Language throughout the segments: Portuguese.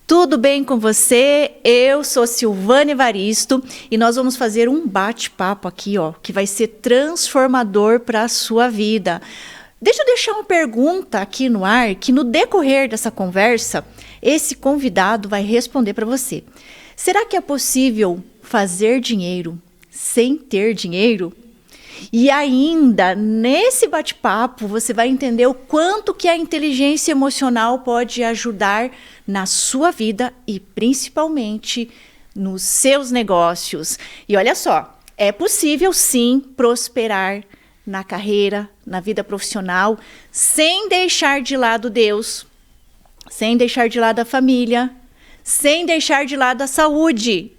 Tudo bem com você? Eu sou Silvana Evaristo e nós vamos fazer um bate-papo aqui, ó, que vai ser transformador para a sua vida. Deixa eu deixar uma pergunta aqui no ar, que no decorrer dessa conversa, esse convidado vai responder para você. Será que é possível fazer dinheiro sem ter dinheiro? E ainda, nesse bate-papo, você vai entender o quanto que a inteligência emocional pode ajudar na sua vida e principalmente nos seus negócios. E olha só, é possível sim prosperar na carreira, na vida profissional, sem deixar de lado Deus, sem deixar de lado a família, sem deixar de lado a saúde.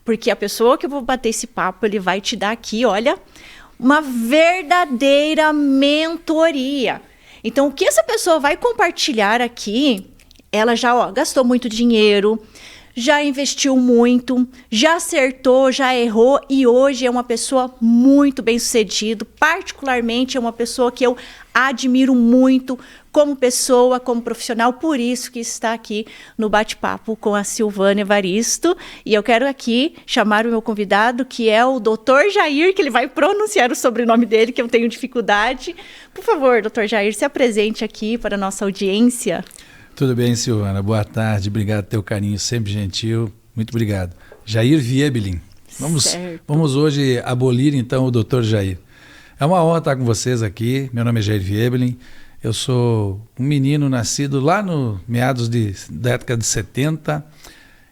Porque a pessoa que eu vou bater esse papo, ele vai te dar aqui, olha, uma verdadeira mentoria. Então, o que essa pessoa vai compartilhar aqui, ela já gastou muito dinheiro, já investiu muito, já acertou, já errou e hoje é uma pessoa muito bem-sucedida. Particularmente é uma pessoa que eu admiro muito como pessoa, como profissional, por isso que está aqui no bate-papo com a Silvana Evaristo. E eu quero aqui chamar o meu convidado, que é o Dr. Jair, que ele vai pronunciar o sobrenome dele, que eu tenho dificuldade. Por favor, Dr. Jair, se apresente aqui para a nossa audiência. Tudo bem, Silvana? Boa tarde, obrigado pelo teu carinho, sempre gentil. Muito obrigado. Jair Viebelin. Vamos hoje abolir então o Dr. Jair. É uma honra estar com vocês aqui. Meu nome é Jair Viebelin. Eu sou um menino nascido lá no meados da década de 70.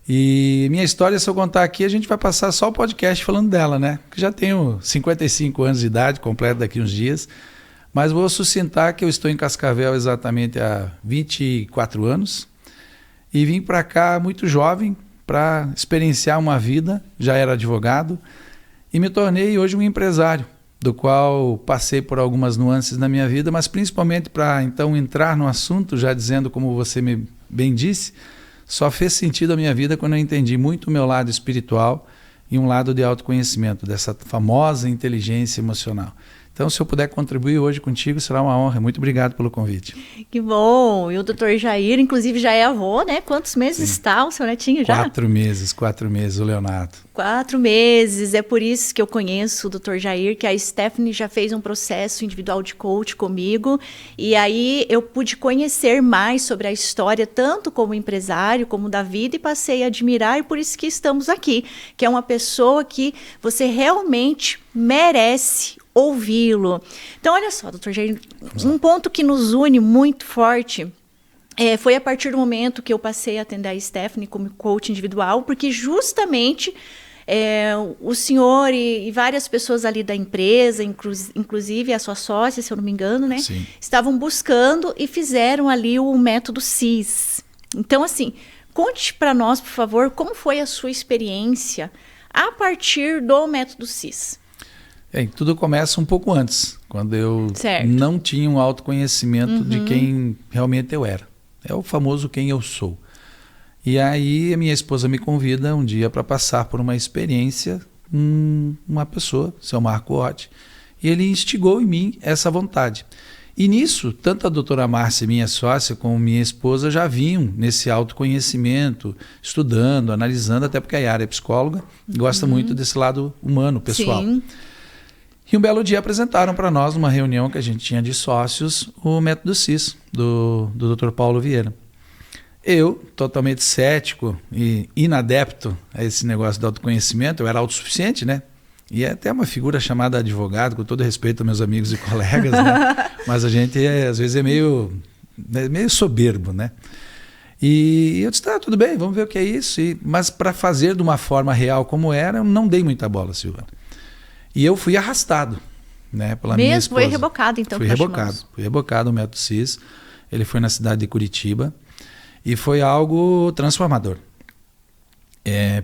E minha história, se eu contar aqui, a gente vai passar só o podcast falando dela, né? Porque já tenho 55 anos de idade, completo daqui uns dias. Mas vou sucintar que eu estou em Cascavel exatamente há 24 anos e vim para cá muito jovem para experienciar uma vida, já era advogado e me tornei hoje um empresário, do qual passei por algumas nuances na minha vida, mas principalmente para então entrar no assunto, já dizendo como você me bem disse, só fez sentido a minha vida quando eu entendi muito o meu lado espiritual e um lado de autoconhecimento, dessa famosa inteligência emocional. Então, se eu puder contribuir hoje contigo, será uma honra. Muito obrigado pelo convite. Que bom! E o Dr. Jair, inclusive, já é avô, né? Quantos meses está o seu netinho já? 4 meses, o Leonardo. 4 meses, é por isso que eu conheço o Dr. Jair, que a Stephanie já fez um processo individual de coach comigo, e aí eu pude conhecer mais sobre a história, tanto como empresário, como da vida, e passei a admirar, e por isso que estamos aqui, que é uma pessoa que você realmente merece ouvi-lo. Então, olha só, doutor Jair, um ponto que nos une muito forte foi a partir do momento que eu passei a atender a Stephanie como coach individual, porque justamente o senhor e várias pessoas ali da empresa, inclusive a sua sócia, se eu não me engano, né? Sim. Estavam buscando e fizeram ali o método CIS. Então, assim, conte para nós, por favor, como foi a sua experiência a partir do método CIS. Tudo começa um pouco antes, quando eu não tinha um autoconhecimento de quem realmente eu era. É o famoso quem eu sou. E aí a minha esposa me convida um dia para passar por uma experiência com uma pessoa, seu Marco Otti, e ele instigou em mim essa vontade. E nisso, tanto a doutora Márcia, minha sócia, como minha esposa já vinham nesse autoconhecimento, estudando, analisando, até porque a Yara é psicóloga, gosta muito desse lado humano, pessoal. Sim. E um belo dia apresentaram para nós, numa reunião que a gente tinha de sócios, o método CIS, do Dr. Paulo Vieira. Eu, totalmente cético e inadepto a esse negócio de autoconhecimento, eu era autossuficiente, né? E é até uma figura chamada advogado, com todo respeito aos meus amigos e colegas, né? Mas a gente, às vezes, é meio soberbo, né? E eu disse, tudo bem, vamos ver o que é isso. Mas para fazer de uma forma real como era, eu não dei muita bola, Silvana. E eu fui arrastado, né, pela minha esposa. Foi rebocado, então. Fui rebocado o método CIS. Ele foi na cidade de Curitiba e foi algo transformador.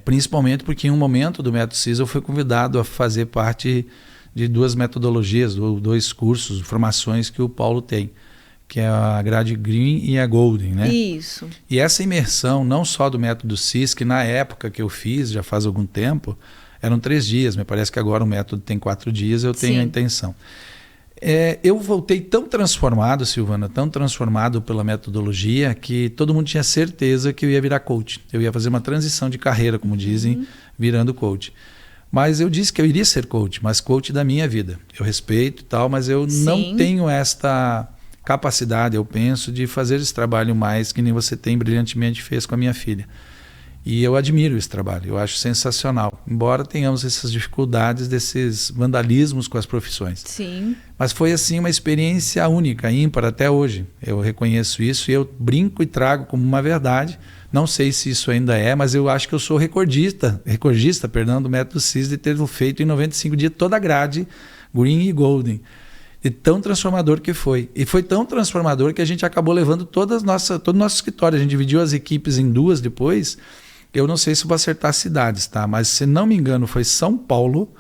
Principalmente porque em um momento do método CIS eu fui convidado a fazer parte de 2 metodologias, 2 cursos, formações que o Paulo tem, que é a grade Green e a Golden, né? Isso. E essa imersão, não só do método CIS, que na época que eu fiz, já faz algum tempo, eram 3 dias, me parece que agora o método tem 4 dias, eu tenho a intenção. Eu voltei tão transformado, Silvana, tão transformado pela metodologia, que todo mundo tinha certeza que eu ia virar coach. Eu ia fazer uma transição de carreira, como dizem, virando coach. Mas eu disse que eu iria ser coach, mas coach da minha vida. Eu respeito e tal, mas eu não tenho esta capacidade, eu penso, de fazer esse trabalho mais que nem você brilhantemente fez com a minha filha. E eu admiro esse trabalho, eu acho sensacional. Embora tenhamos essas dificuldades, desses vandalismos com as profissões. Sim. Mas foi assim uma experiência única, ímpar até hoje. Eu reconheço isso e eu brinco e trago como uma verdade. Não sei se isso ainda é, mas eu acho que eu sou recordista do método CIS, de ter feito em 95 dias toda a grade, Green e Golden. E tão transformador que foi. E foi tão transformador que a gente acabou levando todo o nosso escritório. A gente dividiu as equipes em duas depois. Eu não sei se vou acertar as cidades, tá? Mas se não me engano foi São Paulo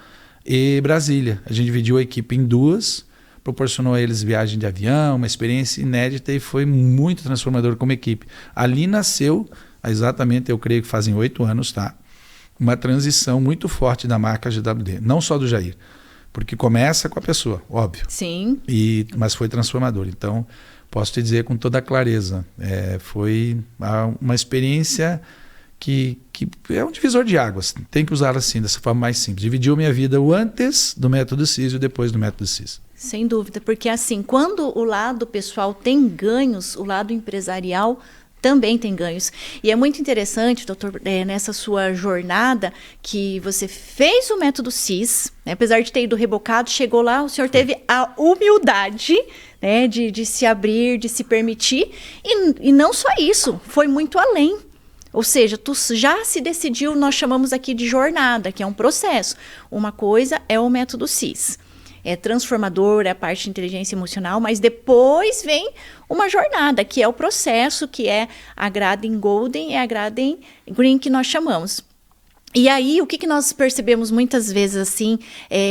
e Brasília. A gente dividiu a equipe em duas, proporcionou a eles viagem de avião, uma experiência inédita e foi muito transformador como equipe. Ali nasceu, exatamente, eu creio que fazem 8 anos, tá? Uma transição muito forte da marca GWD, não só do Jair, porque começa com a pessoa, óbvio. Sim. Mas foi transformador. Então, posso te dizer com toda clareza, foi uma experiência que é um divisor de águas. Tem que usar assim, dessa forma mais simples. Dividiu minha vida o antes do método CIS e o depois do método CIS. Sem dúvida, porque assim, quando o lado pessoal tem ganhos, o lado empresarial também tem ganhos. E é muito interessante, doutor, nessa sua jornada, que você fez o método CIS, né, apesar de ter ido rebocado, chegou lá, o senhor teve a humildade, né, de se abrir, de se permitir, e não só isso, foi muito além. Ou seja, tu já se decidiu, nós chamamos aqui de jornada, que é um processo. Uma coisa é o método CIS. É transformador, é a parte de inteligência emocional, mas depois vem uma jornada, que é o processo, que é a Grading Golden e a Grading Green, que nós chamamos. E aí, o que nós percebemos muitas vezes, assim,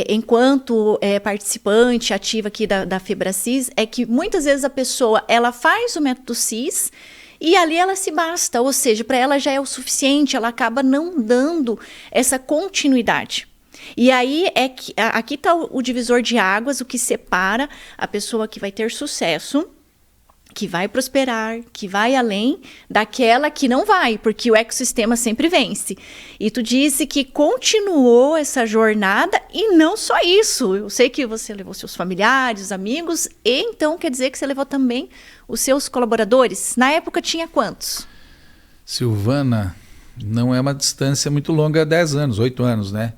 enquanto participante ativa aqui da FebraCIS, é que muitas vezes a pessoa, ela faz o método CIS, e ali ela se basta, ou seja, para ela já é o suficiente, ela acaba não dando essa continuidade. E aí aqui está o divisor de águas, o que separa a pessoa que vai ter sucesso, que vai prosperar, que vai além, daquela que não vai, porque o ecossistema sempre vence. E tu disse que continuou essa jornada e não só isso. Eu sei que você levou seus familiares, amigos, e então quer dizer que você levou também os seus colaboradores. Na época tinha quantos? Silvana, não é uma distância muito longa, 10 anos, 8 anos, né?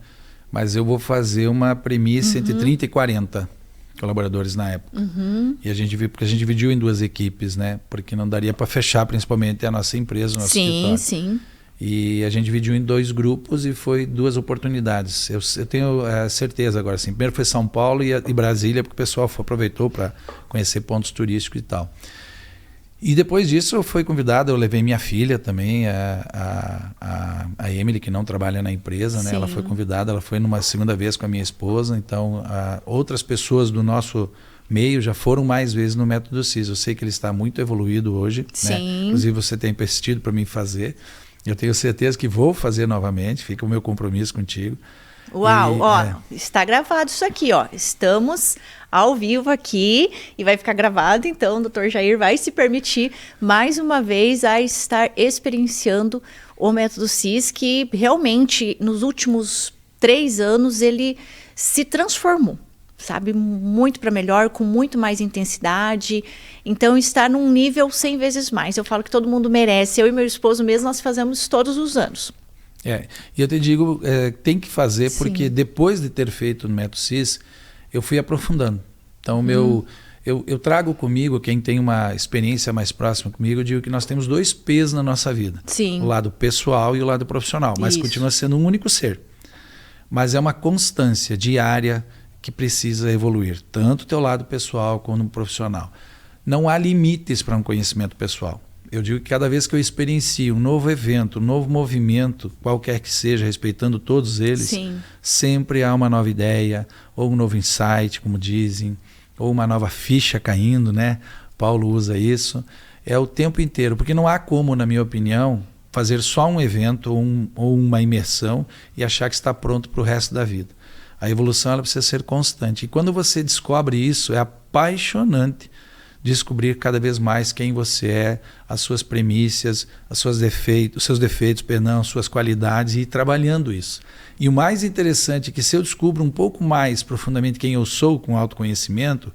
Mas eu vou fazer uma premissa entre 30 e 40 colaboradores na época. E porque a gente dividiu em duas equipes, né? Porque não daria para fechar principalmente a nossa empresa, o nosso escritório. Sim. E a gente dividiu em 2 grupos e foi 2 oportunidades. Eu tenho certeza agora, assim. Primeiro foi São Paulo e Brasília, porque o pessoal aproveitou para conhecer pontos turísticos e tal. E depois disso eu fui convidado, eu levei minha filha também, a Emily, que não trabalha na empresa, né? Ela foi convidada, ela foi numa segunda vez com a minha esposa, então outras pessoas do nosso meio já foram mais vezes no método CIS. Eu sei que ele está muito evoluído hoje, né? Inclusive você tem persistido para mim fazer. Eu tenho certeza que vou fazer novamente, fica o meu compromisso contigo. Uau, está gravado isso aqui, ó. Estamos ao vivo aqui e vai ficar gravado, então o Dr. Jair vai se permitir mais uma vez a estar experienciando o método CIS, que realmente nos últimos 3 anos ele se transformou, sabe, muito para melhor, com muito mais intensidade. Então está num nível 100 vezes mais. Eu falo que todo mundo merece. Eu e meu esposo mesmo, nós fazemos todos os anos. E eu te digo, tem que fazer, porque depois de ter feito no método CIS, eu fui aprofundando. Então, eu trago comigo, quem tem uma experiência mais próxima comigo, eu digo que nós temos 2 P's na nossa vida. O lado pessoal e o lado profissional, mas continua sendo um único ser. Mas é uma constância diária que precisa evoluir, tanto o teu lado pessoal como o profissional. Não há limites para um conhecimento pessoal. Eu digo que cada vez que eu experiencio um novo evento, um novo movimento, qualquer que seja, respeitando todos eles, sempre há uma nova ideia, ou um novo insight, como dizem, ou uma nova ficha caindo, né? Paulo usa isso. É o tempo inteiro, porque não há como, na minha opinião, fazer só um evento ou uma imersão e achar que está pronto para o resto da vida. A evolução ela precisa ser constante. E quando você descobre isso, é apaixonante descobrir cada vez mais quem você é, as suas premissas, os seus defeitos, suas qualidades, e ir trabalhando isso. E o mais interessante é que se eu descubro um pouco mais profundamente quem eu sou com autoconhecimento,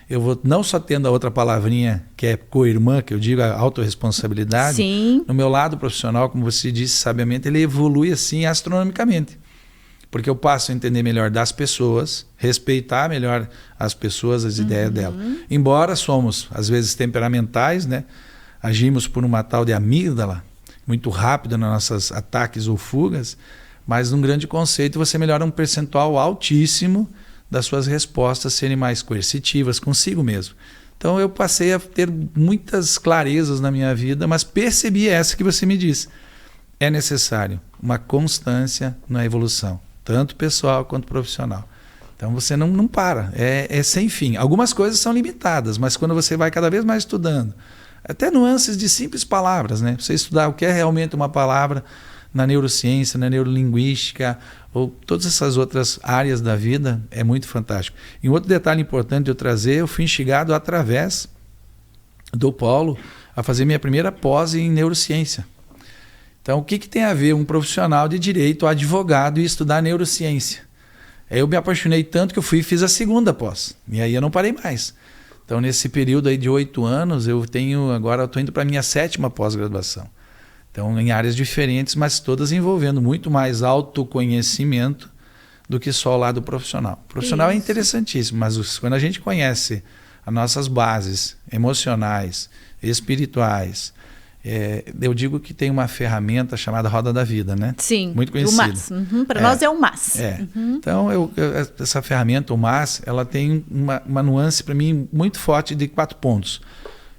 eu vou não só tendo a outra palavrinha que é co-irmã, que eu digo, a autorresponsabilidade. Sim. No meu lado profissional, como você disse sabiamente, ele evolui assim astronomicamente. Porque eu passo a entender melhor das pessoas, respeitar melhor as pessoas, as ideias delas. Embora somos, às vezes, temperamentais, né? Agimos por uma tal de amígdala, muito rápida nos nossos ataques ou fugas, mas num grande conceito você melhora um percentual altíssimo das suas respostas serem mais coercitivas consigo mesmo. Então eu passei a ter muitas clarezas na minha vida, mas percebi essa que você me disse. É necessário uma constância na evolução, tanto pessoal quanto profissional. Então você não para, é sem fim. Algumas coisas são limitadas, mas quando você vai cada vez mais estudando, até nuances de simples palavras, né? Você estudar o que é realmente uma palavra na neurociência, na neurolinguística, ou todas essas outras áreas da vida, é muito fantástico. E um outro detalhe importante de eu trazer, eu fui instigado através do Paulo a fazer minha primeira pós em neurociência. Então, o que tem a ver um profissional de direito, advogado, e estudar neurociência? Eu me apaixonei tanto que eu fui e fiz a segunda pós. E aí eu não parei mais. Então, nesse período aí de 8 anos, agora eu estou indo para a minha 7ª pós-graduação. Então, em áreas diferentes, mas todas envolvendo muito mais autoconhecimento do que só o lado profissional. O profissional é interessantíssimo, mas quando a gente conhece as nossas bases emocionais, espirituais, eu digo que tem uma ferramenta chamada Roda da Vida, né? Sim, muito conhecida. o MAS. Para nós é o MAS. Então, essa ferramenta, o MAS, ela tem uma nuance para mim muito forte de 4 pontos,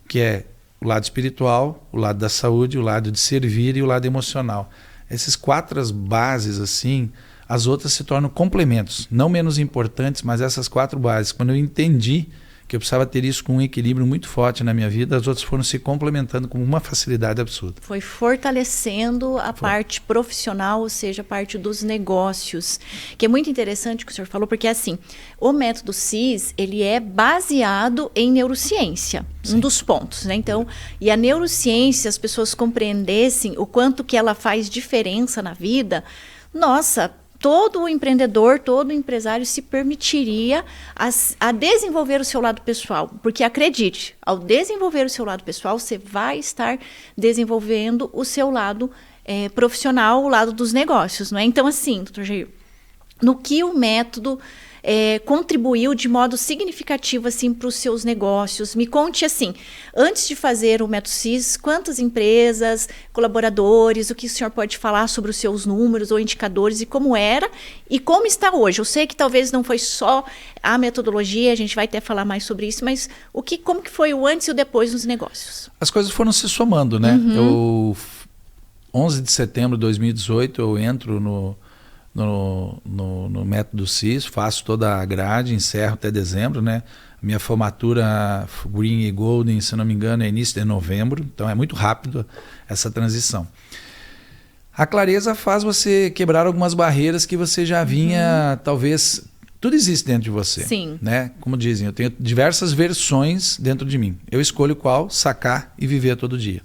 que é o lado espiritual, o lado da saúde, o lado de servir e o lado emocional. Essas 4 bases, assim, as outras se tornam complementos, não menos importantes, mas essas 4 bases. Quando eu entendi que eu precisava ter isso com um equilíbrio muito forte na minha vida, as outras foram se complementando com uma facilidade absurda. Foi fortalecendo a parte profissional, ou seja, a parte dos negócios, que é muito interessante o que o senhor falou, porque assim, o método CIS, ele é baseado em neurociência, um dos pontos, né? Então, e a neurociência, as pessoas compreendessem o quanto que ela faz diferença na vida, nossa, todo empreendedor, todo empresário se permitiria a desenvolver o seu lado pessoal. Porque acredite, ao desenvolver o seu lado pessoal, você vai estar desenvolvendo o seu lado profissional, o lado dos negócios. Não é? Então, assim, doutor Jair, no que o método contribuiu de modo significativo assim, para os seus negócios? Me conte assim, antes de fazer o método CIS, quantas empresas, colaboradores, o que o senhor pode falar sobre os seus números ou indicadores e como era e como está hoje? Eu sei que talvez não foi só a metodologia, a gente vai até falar mais sobre isso, mas como que foi o antes e o depois nos negócios? As coisas foram se somando, né? 11 de setembro de 2018 eu entro no método CIS, faço toda a grade, encerro até dezembro, né? Minha formatura Green e Golden, se não me engano, é início de novembro, então é muito rápido essa transição. A clareza faz você quebrar algumas barreiras que você já vinha, talvez, tudo existe dentro de você. Sim. Né? Como dizem, eu tenho diversas versões dentro de mim. Eu escolho qual sacar e viver todo dia.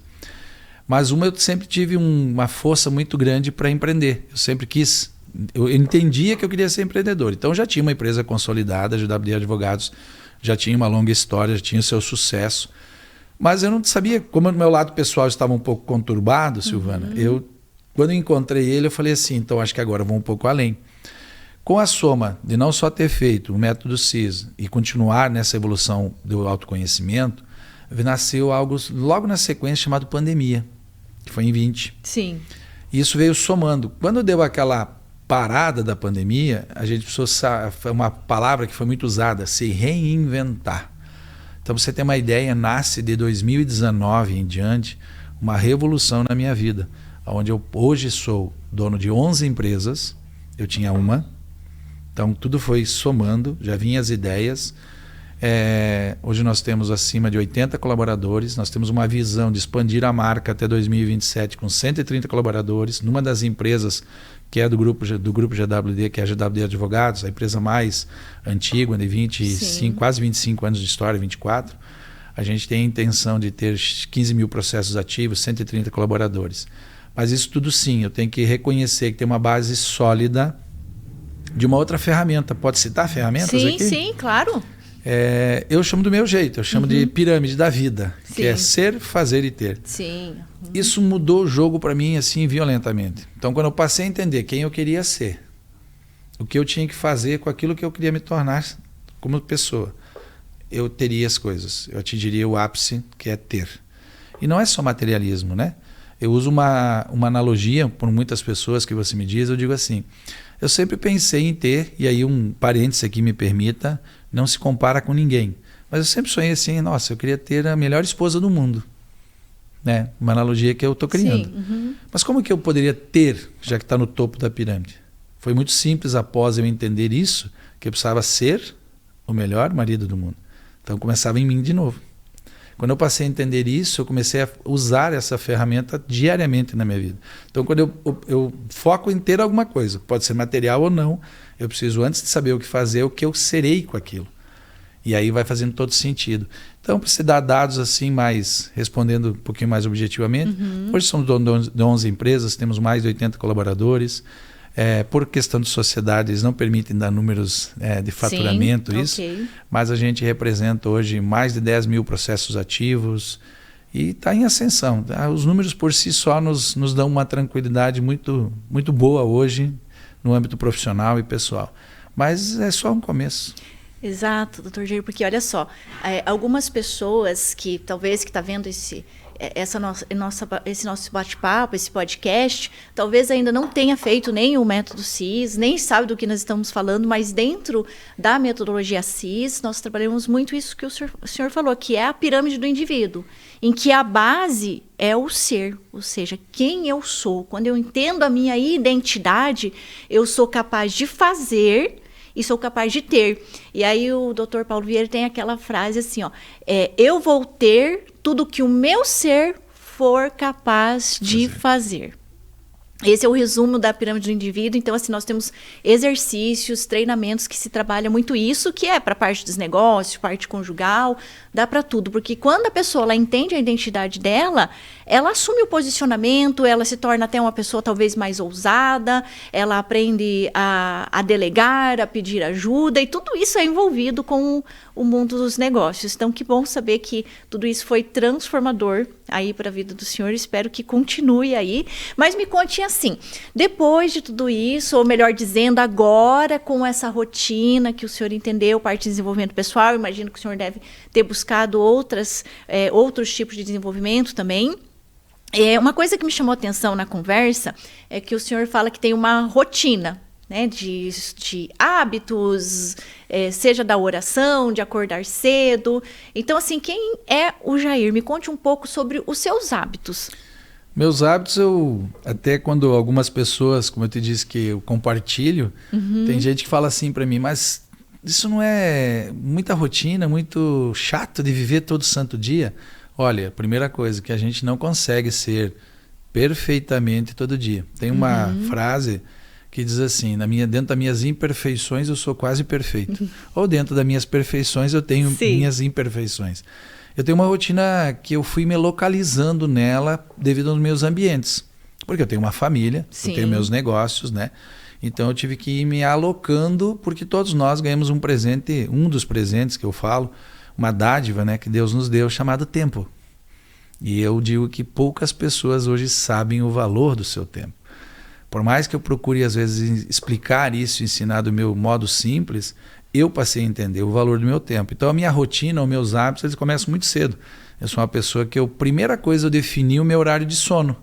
Mas eu sempre tive uma força muito grande para empreender. Eu sempre quis. Eu entendia que eu queria ser empreendedor. Então já tinha uma empresa consolidada, a JWD Advogados já tinha uma longa história, já tinha o seu sucesso. Mas eu não sabia, como o meu lado pessoal estava um pouco conturbado, Silvana, quando eu encontrei ele, eu falei assim, então acho que agora eu vou um pouco além. Com a soma de não só ter feito o método CIS e continuar nessa evolução do autoconhecimento, nasceu algo logo na sequência chamado pandemia, que foi em 20. Sim. E isso veio somando. Quando deu aquela parada da pandemia, a gente precisou, foi uma palavra que foi muito usada, se reinventar. Então, pra você ter uma ideia, nasce de 2019 em diante uma revolução na minha vida, onde eu hoje sou dono de 11 empresas, eu tinha uma, então tudo foi somando, já vinham as ideias. Hoje nós temos acima de 80 colaboradores, nós temos uma visão de expandir a marca até 2027 com 130 colaboradores, numa das empresas que é do grupo GWD, que é a GWD Advogados, a empresa mais antiga, de 25, quase 25 anos de história, 24. A gente tem a intenção de ter 15 mil processos ativos, 130 colaboradores. Mas isso tudo sim, eu tenho que reconhecer que tem uma base sólida de uma outra ferramenta. Pode citar ferramentas aqui? Sim, claro. Eu chamo do meu jeito, eu chamo de pirâmide da vida, que é ser, fazer e ter. Sim. Isso mudou o jogo para mim assim violentamente. Então, quando eu passei a entender quem eu queria ser, o que eu tinha que fazer com aquilo que eu queria me tornar como pessoa, eu teria as coisas, eu atingiria o ápice, que é ter. E não é só materialismo, né? Eu uso uma analogia por muitas pessoas que você me diz, eu digo assim, eu sempre pensei em ter, e aí um parênteses aqui me permita, não se compara com ninguém, mas eu sempre sonhei assim, nossa, eu queria ter a melhor esposa do mundo, né? Uma analogia que eu estou criando. Sim, Mas como que eu poderia ter, já que está no topo da pirâmide? Foi muito simples após eu entender isso, que eu precisava ser o melhor marido do mundo. Então começava em mim de novo. Quando eu passei a entender isso, eu comecei a usar essa ferramenta diariamente na minha vida. Então, quando eu foco em ter alguma coisa, pode ser material ou não, eu preciso, antes de saber o que fazer, o que eu serei com aquilo. E aí vai fazendo todo sentido. Então, para você dar dados assim, mais respondendo um pouquinho mais objetivamente, hoje somos donos de 11 empresas, temos mais de 80 colaboradores. Por questão de sociedade, eles não permitem dar números de faturamento, mas a gente representa hoje mais de 10 mil processos ativos e está em ascensão. Os números por si só nos dão uma tranquilidade muito, muito boa hoje no âmbito profissional e pessoal. Mas é só um começo. Exato, doutor Jair, porque olha só, algumas pessoas que talvez que está vendo esse nosso bate-papo, esse podcast, talvez ainda não tenha feito nem o método CIS, nem sabe do que nós estamos falando, mas dentro da metodologia CIS, nós trabalhamos muito isso que o senhor falou, que é a pirâmide do indivíduo, em que a base é o ser, ou seja, quem eu sou. Quando eu entendo a minha identidade, eu sou capaz de fazer e sou capaz de ter. E aí o Dr. Paulo Vieira tem aquela frase assim, ó, eu vou ter tudo que o meu ser for capaz de fazer. Esse é o resumo da pirâmide do indivíduo. Então, assim, nós temos exercícios, treinamentos que se trabalha muito isso, que é para a parte dos negócios, parte conjugal, dá para tudo. Porque quando a pessoa ela entende a identidade dela, ela assume o posicionamento, ela se torna até uma pessoa talvez mais ousada, ela aprende a delegar, a pedir ajuda, e tudo isso é envolvido com o mundo dos negócios. Então, que bom saber que tudo isso foi transformador aí para a vida do senhor. Espero que continue aí. Mas me conte assim, depois de tudo isso, ou melhor dizendo, agora com essa rotina que o senhor entendeu, parte de desenvolvimento pessoal, imagino que o senhor deve ter buscado outros tipos de desenvolvimento também. Uma coisa que me chamou a atenção na conversa é que o senhor fala que tem uma rotina, né, de hábitos, seja da oração, de acordar cedo. Então, assim, quem é o Jair? Me conte um pouco sobre os seus hábitos. Meus hábitos, até quando algumas pessoas, como eu te disse, que eu compartilho, tem gente que fala assim para mim, mas isso não é muita rotina, muito chato de viver todo santo dia? Olha, a primeira coisa, que a gente não consegue ser perfeitamente todo dia. Tem uma frase que diz assim, dentro das minhas imperfeições eu sou quase perfeito. Ou dentro das minhas perfeições eu tenho minhas imperfeições. Eu tenho uma rotina que eu fui me localizando nela devido aos meus ambientes. Porque eu tenho uma família, eu tenho meus negócios, né? Então eu tive que ir me alocando, porque todos nós ganhamos um presente, um dos presentes que eu falo, uma dádiva, né, que Deus nos deu, chamado tempo. E eu digo que poucas pessoas hoje sabem o valor do seu tempo. Por mais que eu procure, às vezes, explicar isso, ensinar do meu modo simples, eu passei a entender o valor do meu tempo. Então, a minha rotina, os meus hábitos, eles começam muito cedo. Eu sou uma pessoa que, primeira coisa, eu defini o meu horário de sono.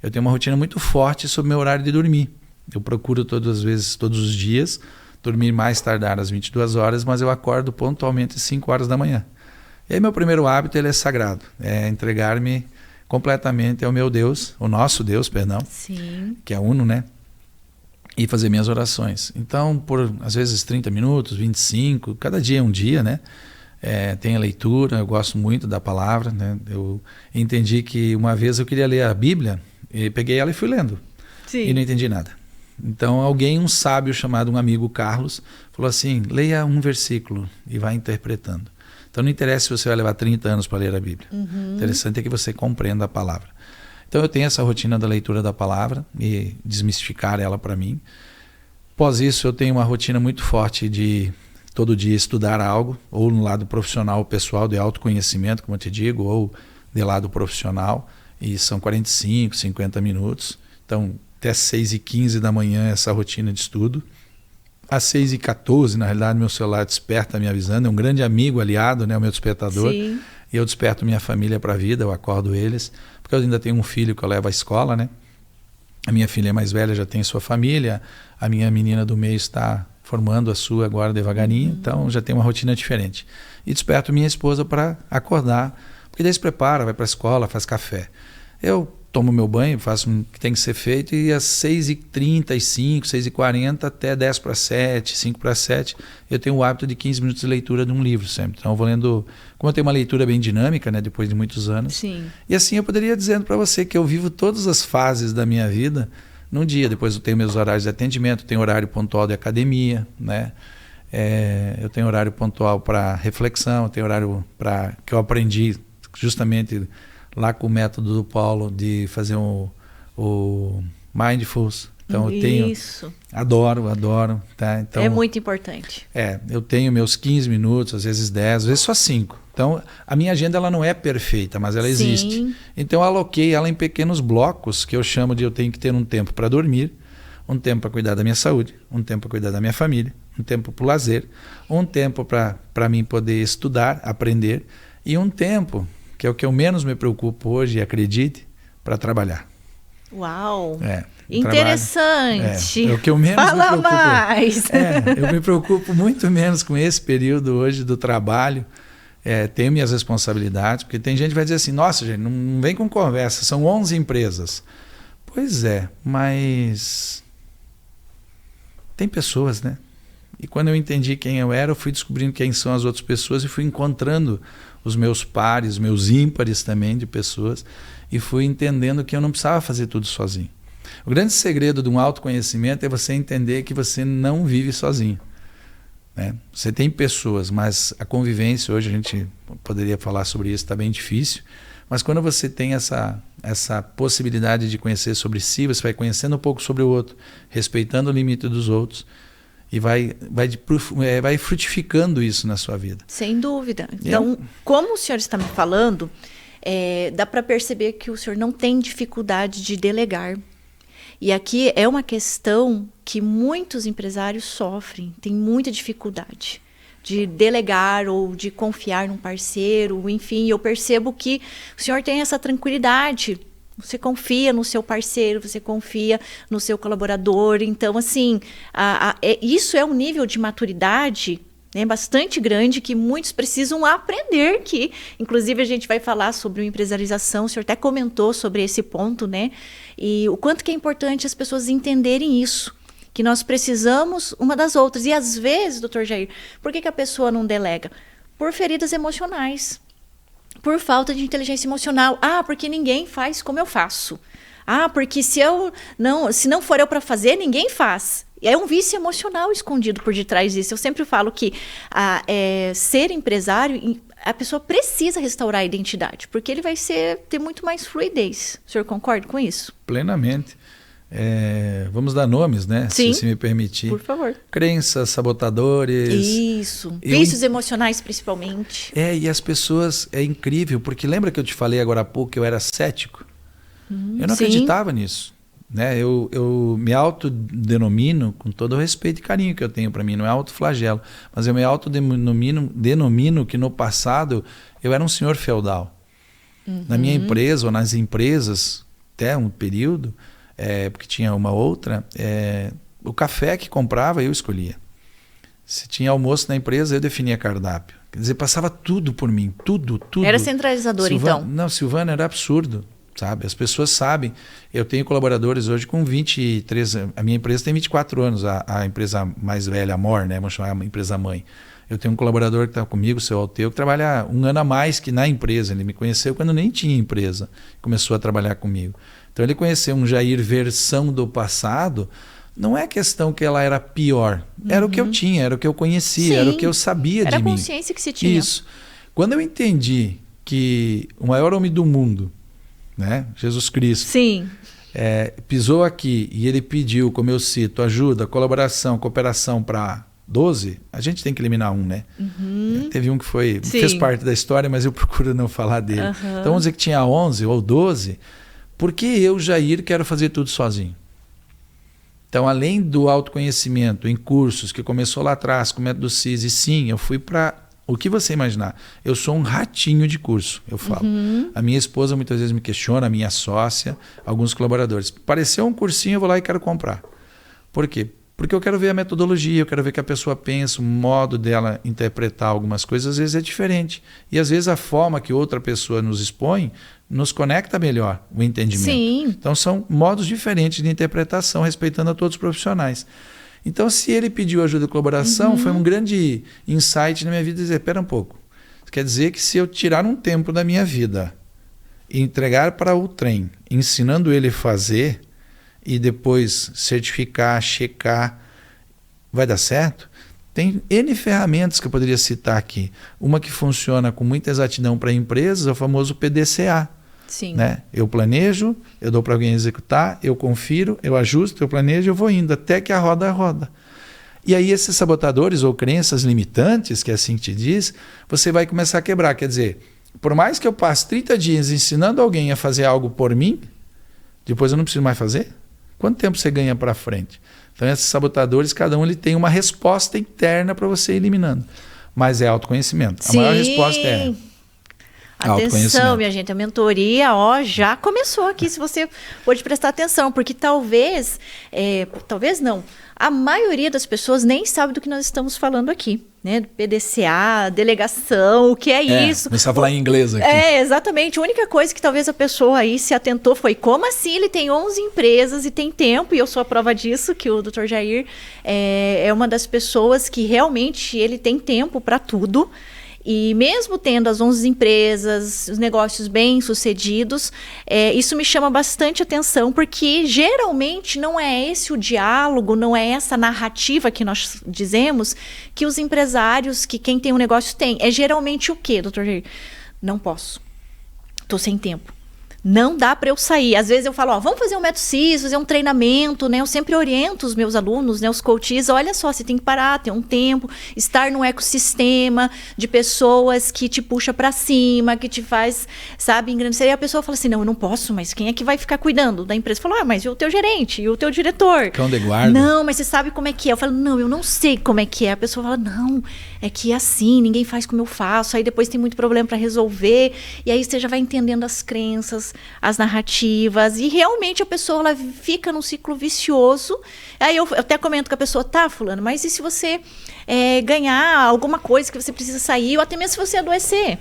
Eu tenho uma rotina muito forte sobre o meu horário de dormir. Eu procuro todos os dias, dormir mais tardar às 22 horas, mas eu acordo pontualmente às 5 horas da manhã. E aí, meu primeiro hábito, ele é sagrado. É entregar-me completamente ao meu Deus, o nosso Deus, perdão, que é uno, né? E fazer minhas orações. Então, por às vezes 30 minutos, 25, cada dia é um dia, né? Tem a leitura, eu gosto muito da palavra, né? Eu entendi que uma vez eu queria ler a Bíblia, e peguei ela e fui lendo. E não entendi nada. Então um sábio chamado um amigo Carlos, falou assim, leia um versículo e vai interpretando. Então não interessa se você vai levar 30 anos para ler a Bíblia. O interessante é que você compreenda a palavra. Então eu tenho essa rotina da leitura da palavra e desmistificar ela para mim. Após isso eu tenho uma rotina muito forte de todo dia estudar algo, ou no lado profissional, pessoal, de autoconhecimento, como eu te digo, ou de lado profissional, e são 45, 50 minutos. Então até 6h15 da manhã essa rotina de estudo. Às 6h14, na realidade, meu celular desperta me avisando, é um grande amigo, aliado, né, o meu despertador. Sim. E eu desperto minha família para a vida, eu acordo eles, porque eu ainda tenho um filho que eu levo à escola, né? A minha filha mais velha já tem sua família, a minha menina do meio está formando a sua agora devagarinho, então já tem uma rotina diferente. E desperto minha esposa para acordar, porque daí se prepara, vai para a escola, faz café. Eu tomo meu banho, faço o que tem que ser feito, e às 6h35, 6h40 até 6h10, 5h07, eu tenho o hábito de 15 minutos de leitura de um livro sempre. Então eu vou lendo, como eu tenho uma leitura bem dinâmica, né, depois de muitos anos. Sim. E assim eu poderia dizendo para você que eu vivo todas as fases da minha vida num dia. Depois eu tenho meus horários de atendimento, tenho horário pontual de academia, né? Eu tenho horário pontual para reflexão, tenho horário para que eu aprendi justamente lá com o método do Paulo de fazer o Mindfulness. Então eu tenho... Isso. Adoro, tá? Então, é muito importante. Eu tenho meus 15 minutos, às vezes 10, às vezes só 5. Então a minha agenda ela não é perfeita, mas ela existe. Então eu aloquei ela em pequenos blocos que eu chamo de eu tenho que ter um tempo para dormir, um tempo para cuidar da minha saúde, um tempo para cuidar da minha família, um tempo para o lazer, um tempo para mim poder estudar, aprender, e um tempo, que é o que eu menos me preocupo hoje, acredite, para trabalhar. Uau! Interessante. É o que eu menos Fala me preocupo. Mais. Eu me preocupo muito menos com esse período hoje do trabalho. Tenho minhas responsabilidades, porque tem gente que vai dizer assim, nossa, gente, não vem com conversa, são 11 empresas. Pois é, mas tem pessoas, né? E quando eu entendi quem eu era, eu fui descobrindo quem são as outras pessoas e fui encontrando os meus pares, meus ímpares também de pessoas, e fui entendendo que eu não precisava fazer tudo sozinho. O grande segredo de um autoconhecimento é você entender que você não vive sozinho, né? Você tem pessoas, mas a convivência, hoje a gente poderia falar sobre isso, está bem difícil, mas quando você tem essa possibilidade de conhecer sobre si, você vai conhecendo um pouco sobre o outro, respeitando o limite dos outros, e vai frutificando isso na sua vida. Sem dúvida. Então, como o senhor está me falando, dá para perceber que o senhor não tem dificuldade de delegar. E aqui é uma questão que muitos empresários sofrem, tem muita dificuldade de delegar ou de confiar num parceiro, enfim, eu percebo que o senhor tem essa tranquilidade. Você confia no seu parceiro, você confia no seu colaborador. Então, assim, isso é um nível de maturidade, né, bastante grande, que muitos precisam aprender, que inclusive a gente vai falar sobre empresarização, o senhor até comentou sobre esse ponto, né? E o quanto que é importante as pessoas entenderem isso, que nós precisamos uma das outras. E às vezes, doutor Jair, por que a pessoa não delega? Por feridas emocionais. Por falta de inteligência emocional. Porque ninguém faz como eu faço. Porque se não for eu para fazer, ninguém faz. É um vício emocional escondido por detrás disso. Eu sempre falo que ser empresário, a pessoa precisa restaurar a identidade, porque ele vai ter muito mais fluidez. O senhor concorda com isso? Plenamente. Vamos dar nomes, né? Sim, se me permitir. Por favor. Crenças, sabotadores. Isso. Vícios emocionais, principalmente. E as pessoas, é incrível, porque lembra que eu te falei agora há pouco que eu era cético? Eu não acreditava nisso, né? Eu me autodenomino, com todo o respeito e carinho que eu tenho para mim, não é autoflagelo, mas eu me autodenomino que no passado eu era um senhor feudal. Na minha empresa ou nas empresas, até um período, porque tinha uma outra, o café que comprava eu escolhia. Se tinha almoço na empresa, eu definia cardápio. Quer dizer, passava tudo por mim, tudo. Era centralizador, então? Não, Silvana, era absurdo, sabe? As pessoas sabem. Eu tenho colaboradores hoje com 23 anos. A minha empresa tem 24 anos, a empresa mais velha, a MOR, né? Vamos chamar a empresa mãe. Eu tenho um colaborador que está comigo, o seu Alteu, que trabalha 1 ano a mais que na empresa. Ele me conheceu quando nem tinha empresa. Começou a trabalhar comigo. Então ele conheceu um Jair versão do passado, não é questão que ela era pior. Era o que eu tinha, era o que eu conhecia, era o que eu sabia de mim. Era a consciência que se tinha. Isso. Quando eu entendi que o maior homem do mundo, né, Jesus Cristo, pisou aqui e ele pediu, como eu cito, ajuda, colaboração, cooperação para 12, a gente tem que eliminar um, né? Teve um que fez parte da história, mas eu procuro não falar dele. Então vamos dizer que tinha 11 ou 12, por que eu, Jair, quero fazer tudo sozinho? Então, além do autoconhecimento em cursos, que começou lá atrás com o método CIS, e sim, eu fui para o que você imaginar. Eu sou um ratinho de curso, eu falo. A minha esposa muitas vezes me questiona, a minha sócia, alguns colaboradores. Pareceu um cursinho, eu vou lá e quero comprar. Por quê? Porque eu quero ver a metodologia, eu quero ver que a pessoa pensa, o modo dela interpretar algumas coisas, às vezes é diferente. E às vezes a forma que outra pessoa nos expõe nos conecta melhor o entendimento. Sim. Então são modos diferentes de interpretação, respeitando a todos os profissionais. Então, se ele pediu ajuda e colaboração, foi um grande insight na minha vida dizer, espera um pouco. Isso quer dizer que se eu tirar um tempo da minha vida e entregar para o trem, ensinando ele a fazer e depois certificar, checar, vai dar certo? Tem N ferramentas que eu poderia citar aqui. Uma que funciona com muita exatidão para empresas é o famoso PDCA. Sim. Né? Eu planejo, eu dou para alguém executar, eu confiro, eu ajusto, eu planejo, eu vou indo até que a roda roda. E aí esses sabotadores ou crenças limitantes, que é assim que te diz, você vai começar a quebrar. Quer dizer, por mais que eu passe 30 dias ensinando alguém a fazer algo por mim, depois eu não preciso mais fazer? Quanto tempo você ganha para frente? Então esses sabotadores, cada um ele tem uma resposta interna para você ir eliminando. Mas é autoconhecimento. A maior resposta é... Atenção, minha gente, a mentoria já começou aqui, se você pode prestar atenção, porque talvez não, a maioria das pessoas nem sabe do que nós estamos falando aqui, né? PDCA, delegação, o que é isso? Começar a falar em inglês aqui. Exatamente, a única coisa que talvez a pessoa aí se atentou foi, como assim ele tem 11 empresas e tem tempo, e eu sou a prova disso, que o Dr. Jair é uma das pessoas que realmente ele tem tempo para tudo. E mesmo tendo as 11 empresas, os negócios bem sucedidos, isso me chama bastante atenção, porque geralmente não é esse o diálogo, não é essa narrativa que nós dizemos que os empresários, que quem tem um negócio tem. É geralmente o quê, doutor Jair? Não posso. Estou sem tempo. Não dá para eu sair. Às vezes eu falo, vamos fazer um método CIS, fazer um treinamento, né? Eu sempre oriento os meus alunos, né? Os coaches, olha só, você tem que parar, ter um tempo, estar num ecossistema de pessoas que te puxa para cima, que te faz, sabe, engrandecer. E a pessoa fala assim, não, eu não posso, mas quem é que vai ficar cuidando da empresa? Fala, mas e o teu gerente? E o teu diretor? Cão de guarda. Não, mas você sabe como é que é. Eu falo, não, eu não sei como é que é. A pessoa fala, não, é que é assim, ninguém faz como eu faço. Aí depois tem muito problema para resolver. E aí você já vai entendendo as crenças, as narrativas, e realmente a pessoa ela fica num ciclo vicioso. Aí eu até comento com a pessoa, tá, fulano, mas e se você ganhar alguma coisa que você precisa sair, ou até mesmo se você adoecer?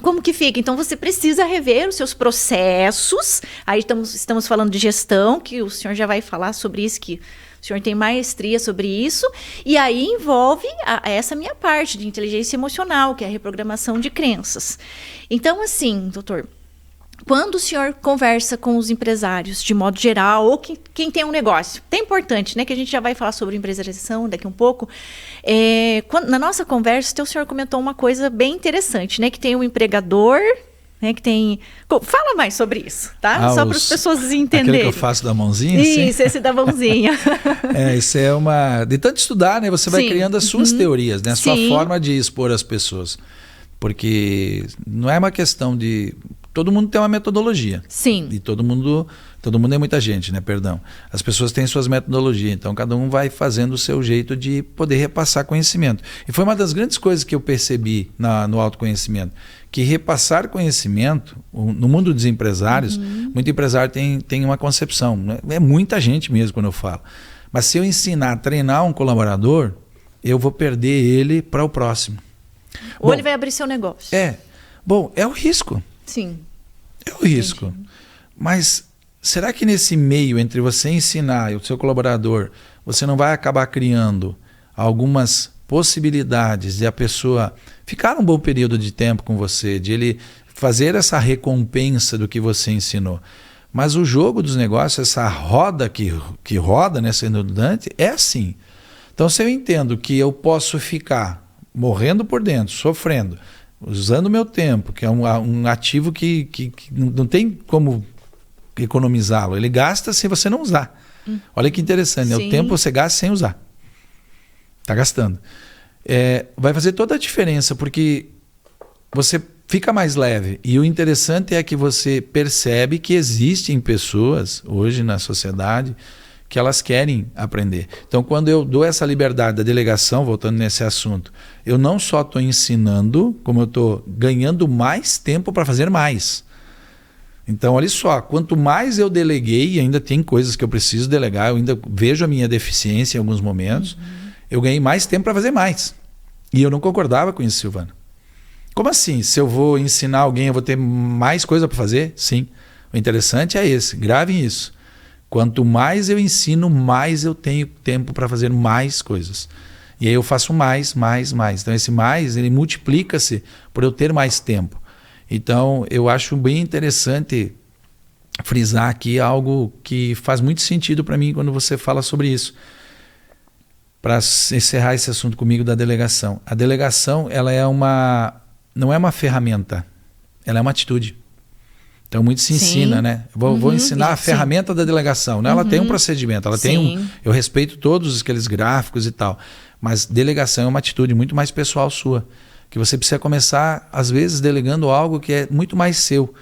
Como que fica? Então você precisa rever os seus processos. Aí estamos falando de gestão, que o senhor já vai falar sobre isso, que o senhor tem maestria sobre isso, e aí envolve essa minha parte de inteligência emocional, que é a reprogramação de crenças. Então, assim, doutor, quando o senhor conversa com os empresários, de modo geral, ou quem tem um negócio, é importante, né, que a gente já vai falar sobre empresarialização daqui um pouco, na nossa conversa, o senhor comentou uma coisa bem interessante, né, que tem um empregador, né, que tem... Fala mais sobre isso, tá? Só para as pessoas entenderem. Aquele que eu faço da mãozinha? Isso, esse da mãozinha. Isso é uma... De tanto estudar, né, você vai criando as suas teorias, né, a sua forma de expor as pessoas. Porque não é uma questão de... Todo mundo tem uma metodologia. Sim. E todo mundo é muita gente, né? Perdão. As pessoas têm suas metodologias, então cada um vai fazendo o seu jeito de poder repassar conhecimento. E foi uma das grandes coisas que eu percebi no autoconhecimento, que repassar conhecimento, no mundo dos empresários, muito empresário tem uma concepção, né? É muita gente mesmo quando eu falo. Mas se eu ensinar a treinar um colaborador, eu vou perder ele para o próximo. Ou ele vai abrir seu negócio. Bom, é o risco. Sim. É o risco. Entendi. Mas será que nesse meio entre você ensinar e o seu colaborador, você não vai acabar criando algumas possibilidades de a pessoa ficar um bom período de tempo com você, de ele fazer essa recompensa do que você ensinou? Mas o jogo dos negócios, essa roda que roda, né, sendo redundante, é assim. Então, se eu entendo que eu posso ficar morrendo por dentro, sofrendo, usando o meu tempo, que é um ativo que não tem como economizá-lo, ele gasta se você não usar. Olha que interessante, né? O tempo você gasta sem usar. Está gastando. Vai fazer toda a diferença, porque você fica mais leve. E o interessante é que você percebe que existem pessoas hoje na sociedade que elas querem aprender. Então, quando eu dou essa liberdade da delegação, voltando nesse assunto, eu não só estou ensinando, como eu estou ganhando mais tempo para fazer mais. Então, olha só, quanto mais eu deleguei, e ainda tem coisas que eu preciso delegar, eu ainda vejo a minha deficiência em alguns momentos, eu ganhei mais tempo para fazer mais. E eu não concordava com isso, Silvana. Como assim? Se eu vou ensinar alguém, eu vou ter mais coisa para fazer? Sim. O interessante é esse, gravem isso. Quanto mais eu ensino, mais eu tenho tempo para fazer mais coisas. E aí eu faço mais. Então esse mais, ele multiplica-se por eu ter mais tempo. Então eu acho bem interessante frisar aqui algo que faz muito sentido para mim quando você fala sobre isso. Para encerrar esse assunto comigo da delegação. A delegação, ela não é uma ferramenta, ela é uma atitude. Então, muito se ensina, né? Vou ensinar a ferramenta da delegação. Né? Ela tem um procedimento, ela tem eu respeito todos aqueles gráficos e tal, mas delegação é uma atitude muito mais pessoal sua, que você precisa começar, às vezes, delegando algo que é muito mais seu.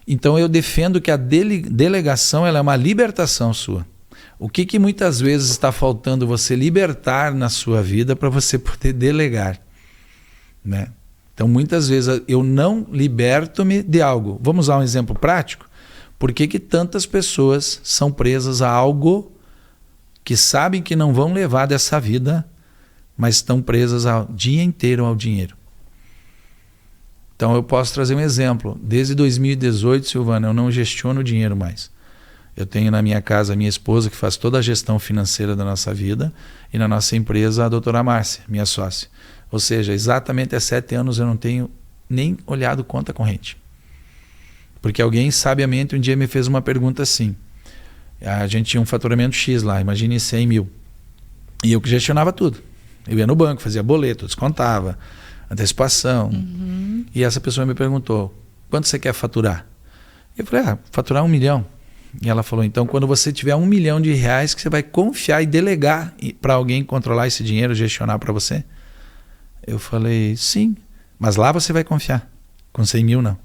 Então, eu defendo que a delegação ela é uma libertação sua. O que muitas vezes está faltando você libertar na sua vida para você poder delegar, né? Então, muitas vezes eu não liberto-me de algo. Vamos usar um exemplo prático? Por que tantas pessoas são presas a algo que sabem que não vão levar dessa vida, mas estão presas o dia inteiro ao dinheiro? Então, eu posso trazer um exemplo. Desde 2018, Silvana, eu não gestiono dinheiro mais. Eu tenho na minha casa a minha esposa, que faz toda a gestão financeira da nossa vida, e na nossa empresa a doutora Márcia, minha sócia. Ou seja, exatamente há 7 anos eu não tenho nem olhado conta corrente. Porque alguém sabiamente um dia me fez uma pergunta assim. A gente tinha um faturamento X lá, imagine 100 mil. E eu que gestionava tudo. Eu ia no banco, fazia boleto, descontava, antecipação. E essa pessoa me perguntou, quanto você quer faturar? Eu falei, faturar 1 milhão. E ela falou, então quando você tiver 1 milhão de reais, que você vai confiar e delegar para alguém controlar esse dinheiro, gestionar para você? Eu falei, sim, mas lá você vai confiar, com 100 mil não.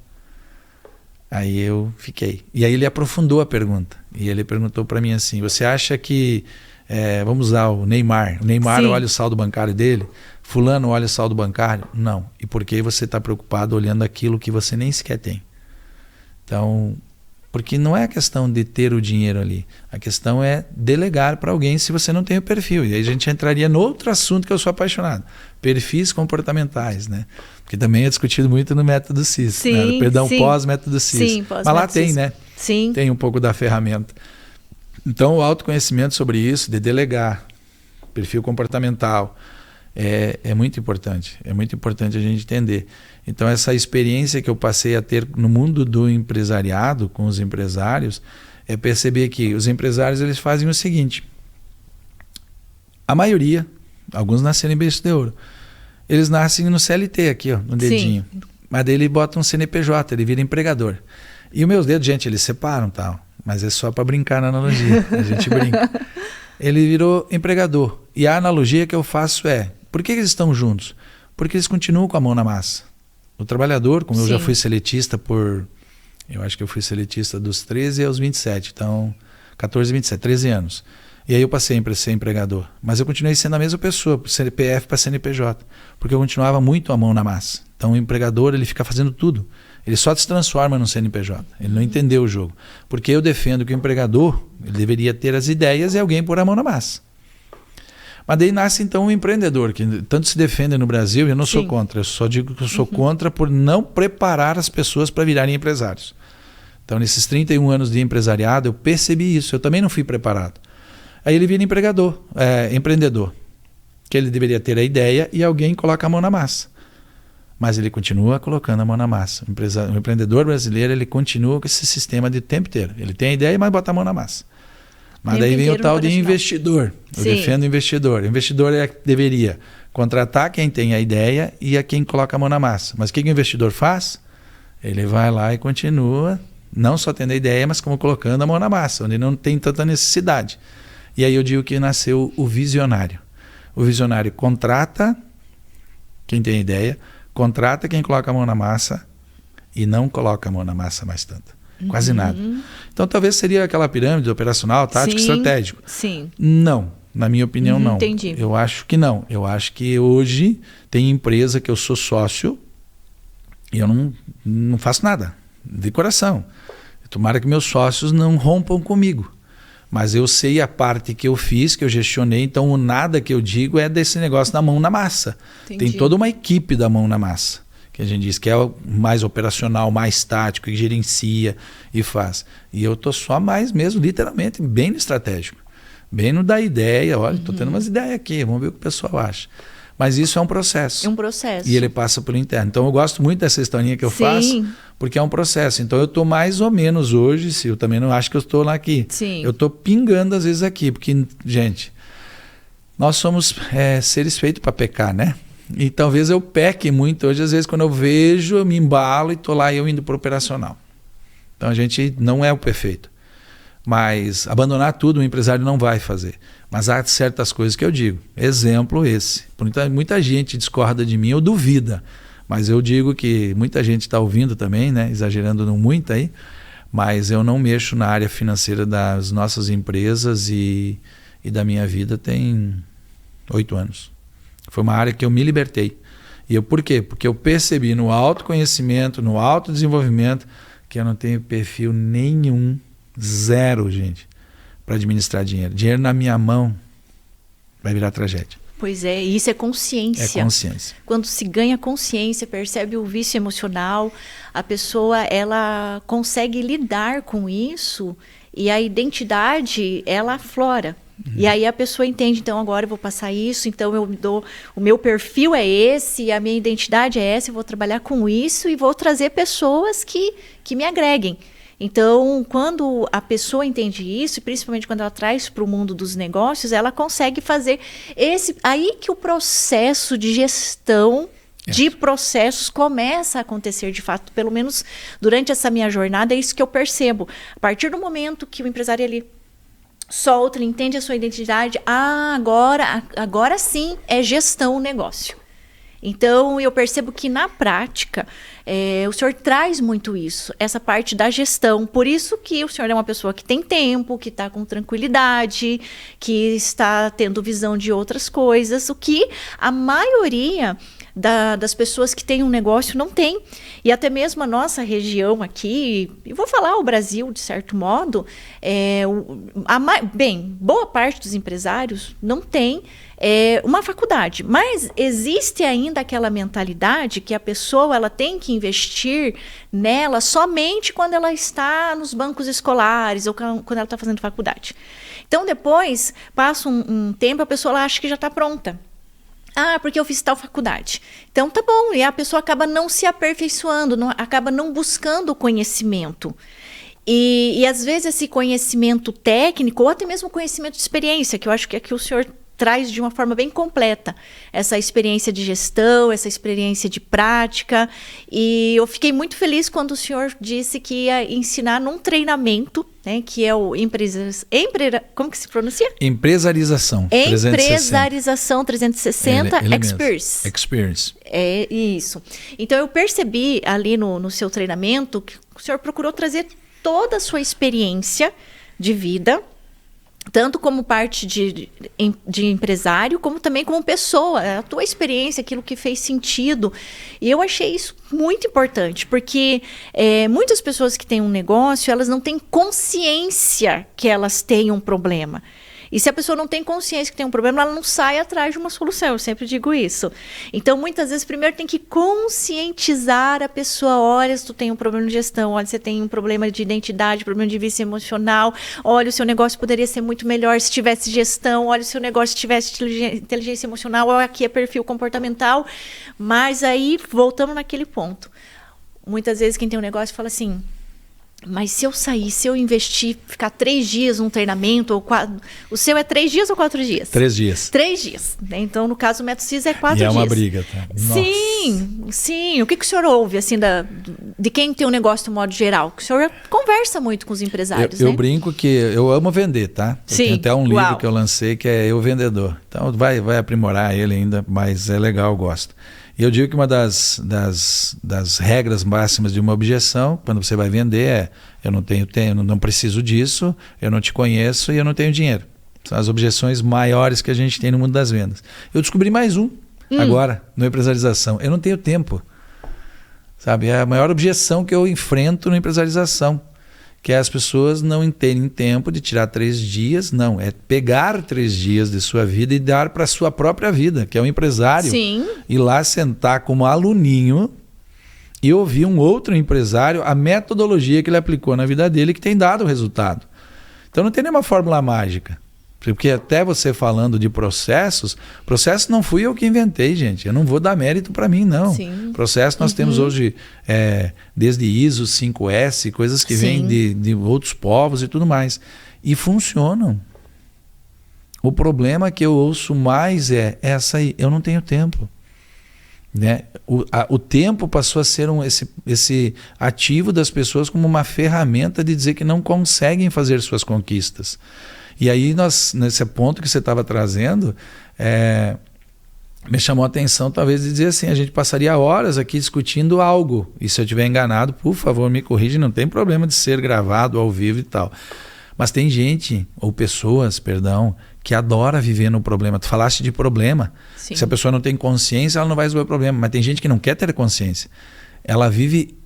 Aí eu fiquei. E aí ele aprofundou a pergunta. E ele perguntou para mim assim, você acha que, vamos usar o Neymar olha o saldo bancário dele, fulano olha o saldo bancário? Não. E por que você está preocupado olhando aquilo que você nem sequer tem? Então, porque não é a questão de ter o dinheiro ali, a questão é delegar para alguém se você não tem o perfil. E aí a gente entraria no outro assunto que eu sou apaixonado, perfis comportamentais, né? Que também é discutido muito no método CIS, né? Perdão, pós-método CIS. Sim, pós-método mas lá tem, CIS. né? Sim. Tem um pouco da ferramenta. Então o autoconhecimento sobre isso, de delegar, perfil comportamental, é muito importante. É muito importante a gente entender. Então essa experiência que eu passei a ter no mundo do empresariado, com os empresários, é perceber que os empresários eles fazem o seguinte. A maioria, alguns nasceram em berço de ouro, eles nascem no CLT aqui, ó, no dedinho. Sim. Mas daí ele bota um CNPJ, ele vira empregador. E os meus dedos, gente, eles separam tal, mas é só para brincar na analogia, a gente brinca. Ele virou empregador. E a analogia que eu faço é, por que eles estão juntos? Porque eles continuam com a mão na massa. O trabalhador, como eu já fui seletista eu acho que eu fui seletista dos 13 aos 27, então 14 e 27, 13 anos. E aí eu passei para ser empregador. Mas eu continuei sendo a mesma pessoa, CPF para CNPJ, porque eu continuava muito a mão na massa. Então o empregador, ele fica fazendo tudo. Ele só se transforma no CNPJ. Ele não entendeu o jogo. Porque eu defendo que o empregador, ele deveria ter as ideias e alguém pôr a mão na massa. Mas daí nasce então um empreendedor, que tanto se defende no Brasil, e eu não sou contra. Eu só digo que eu sou contra por não preparar as pessoas para virarem empresários. Então nesses 31 anos de empresariado, eu percebi isso. Eu também não fui preparado. Aí ele vira empreendedor. Que ele deveria ter a ideia e alguém coloca a mão na massa. mas ele continua colocando a mão na massa. O empreendedor brasileiro, ele continua com esse sistema de tempo inteiro. Ele tem a ideia, mas bota a mão na massa. Mas daí vem o tal de investidor. Eu defendo o investidor. O investidor deveria contratar quem tem a ideia e a quem coloca a mão na massa. Mas o que o investidor faz? Ele vai lá e continua, não só tendo a ideia, mas como colocando a mão na massa, onde não tem tanta necessidade. E aí eu digo que nasceu o visionário. O visionário contrata quem tem a ideia, contrata quem coloca a mão na massa e não coloca a mão na massa mais tanto. Quase nada. Então talvez seria aquela pirâmide operacional, tático, estratégico. Sim. Não, na minha opinião não. Entendi. Eu acho que não. Eu acho que hoje tem empresa que eu sou sócio e eu não faço nada, de coração. Tomara que meus sócios não rompam comigo. Mas eu sei a parte que eu fiz, que eu gestionei, então o nada que eu digo é desse negócio da mão na massa. Entendi. Tem toda uma equipe da mão na massa, que a gente diz que é o mais operacional, mais tático, que gerencia e faz. E eu estou só mais mesmo, literalmente, bem no estratégico. Bem no da ideia, olha, estou tendo umas ideias aqui, vamos ver o que o pessoal acha. Mas isso é um processo. É um processo. E ele passa por interno. Então eu gosto muito dessa historinha que eu faço, porque é um processo. Então eu estou mais ou menos hoje, se eu também não acho que eu estou lá aqui. Sim. Eu estou pingando às vezes aqui, porque, gente, nós somos seres feitos para pecar, né? E talvez eu peque muito hoje, às vezes quando eu vejo, eu me embalo e estou lá eu indo para o operacional. Então a gente não é o perfeito. Mas abandonar tudo o empresário não vai fazer. Mas há certas coisas que eu digo. Exemplo esse. Muita gente discorda de mim ou duvida. Mas eu digo que muita gente está ouvindo também, né? Exagerando muito aí. Mas eu não mexo na área financeira das nossas empresas e da minha vida tem 8 anos. Foi uma área que eu me libertei. E por quê? Porque eu percebi no autoconhecimento, no autodesenvolvimento, que eu não tenho perfil nenhum, zero, gente, para administrar dinheiro. Dinheiro na minha mão vai virar tragédia. Pois é, e isso é consciência. É consciência. Quando se ganha consciência, percebe o vício emocional, a pessoa ela consegue lidar com isso e a identidade ela aflora. E aí a pessoa entende, então agora eu vou passar isso, então o meu perfil é esse, a minha identidade é essa, eu vou trabalhar com isso e vou trazer pessoas que me agreguem. Então, quando a pessoa entende isso, principalmente quando ela traz para o mundo dos negócios, ela consegue fazer aí que o processo de gestão de processos começa a acontecer de fato. Pelo menos durante essa minha jornada, é isso que eu percebo. A partir do momento que o empresário ele solta, ele entende a sua identidade, agora sim é gestão o negócio. Então, eu percebo que na prática, o senhor traz muito isso, essa parte da gestão. Por isso que o senhor é uma pessoa que tem tempo, que está com tranquilidade, que está tendo visão de outras coisas, o que a maioria das pessoas que têm um negócio não tem. E até mesmo a nossa região aqui, e vou falar o Brasil de certo modo, boa parte dos empresários não tem uma faculdade, mas existe ainda aquela mentalidade que a pessoa ela tem que investir nela somente quando ela está nos bancos escolares ou quando ela está fazendo faculdade. Então depois, passa um tempo, a pessoa acha que já está pronta. Porque eu fiz tal faculdade. Então tá bom, e a pessoa acaba não se aperfeiçoando, acaba não buscando o conhecimento. E às vezes esse conhecimento técnico, ou até mesmo conhecimento de experiência, que eu acho que aqui o senhor traz de uma forma bem completa essa experiência de gestão, essa experiência de prática. E eu fiquei muito feliz quando o senhor disse que ia ensinar num treinamento, né, que é o como que se pronuncia? Empresarização. Empresarização 360 Experience. Experience. É isso. Então eu percebi ali no seu treinamento que o senhor procurou trazer toda a sua experiência de vida, tanto como parte de empresário, como também como pessoa, a tua experiência, aquilo que fez sentido. E eu achei isso muito importante, porque muitas pessoas que têm um negócio, elas não têm consciência que elas têm um problema. E se a pessoa não tem consciência que tem um problema, ela não sai atrás de uma solução. Eu sempre digo isso. Então, muitas vezes, primeiro tem que conscientizar a pessoa. Olha, se tu tem um problema de gestão, olha, você tem um problema de identidade, problema de vício emocional, olha, o seu negócio poderia ser muito melhor se tivesse gestão, olha, o seu negócio se tivesse inteligência emocional, olha, aqui é perfil comportamental. Mas aí, voltamos naquele ponto. Muitas vezes quem tem um negócio fala assim, mas se eu sair, se eu investir, ficar 3 dias num treinamento, ou 4, o seu é 3 dias ou 4 dias? 3 dias. 3 dias. Né? Então, no caso, o método CIS é 4 dias. E é uma briga, tá? Sim, sim. O que o senhor ouve, assim, de quem tem um negócio de modo geral? O senhor conversa muito com os empresários, eu né? brinco que eu amo vender, tá? Sim. Tem até um livro que eu lancei que é Eu Vendedor. Então, vai aprimorar ele ainda, mas é legal, eu gosto. E eu digo que uma das regras máximas de uma objeção, quando você vai vender, é eu não tenho tempo, não preciso disso, eu não te conheço e eu não tenho dinheiro. São as objeções maiores que a gente tem no mundo das vendas. Eu descobri mais um agora, no Empresarização. Eu não tenho tempo. Sabe? É a maior objeção que eu enfrento no Empresarização. Que é as pessoas não terem tempo de tirar 3 dias, não, é pegar 3 dias de sua vida e dar para a sua própria vida, que é um empresário. Sim. Ir lá sentar como aluninho e ouvir um outro empresário, a metodologia que ele aplicou na vida dele que tem dado o resultado. Então não tem nenhuma fórmula mágica. Porque até você falando de processos não fui eu que inventei, gente. Eu não vou dar mérito para mim, não. Sim. Processo nós temos hoje, desde ISO 5S, coisas que vêm de outros povos e tudo mais. E funcionam. O problema que eu ouço mais é essa aí, eu não tenho tempo. Né? O tempo passou a ser esse ativo das pessoas como uma ferramenta de dizer que não conseguem fazer suas conquistas. E aí, nesse ponto que você estava trazendo, me chamou a atenção, talvez, de dizer assim, a gente passaria horas aqui discutindo algo. E se eu estiver enganado, por favor, me corrija, não tem problema de ser gravado ao vivo e tal. Mas tem gente, ou pessoas, perdão, que adora viver no problema. Tu falaste de problema. Sim. Se a pessoa não tem consciência, ela não vai resolver o problema. Mas tem gente que não quer ter consciência. Ela vive,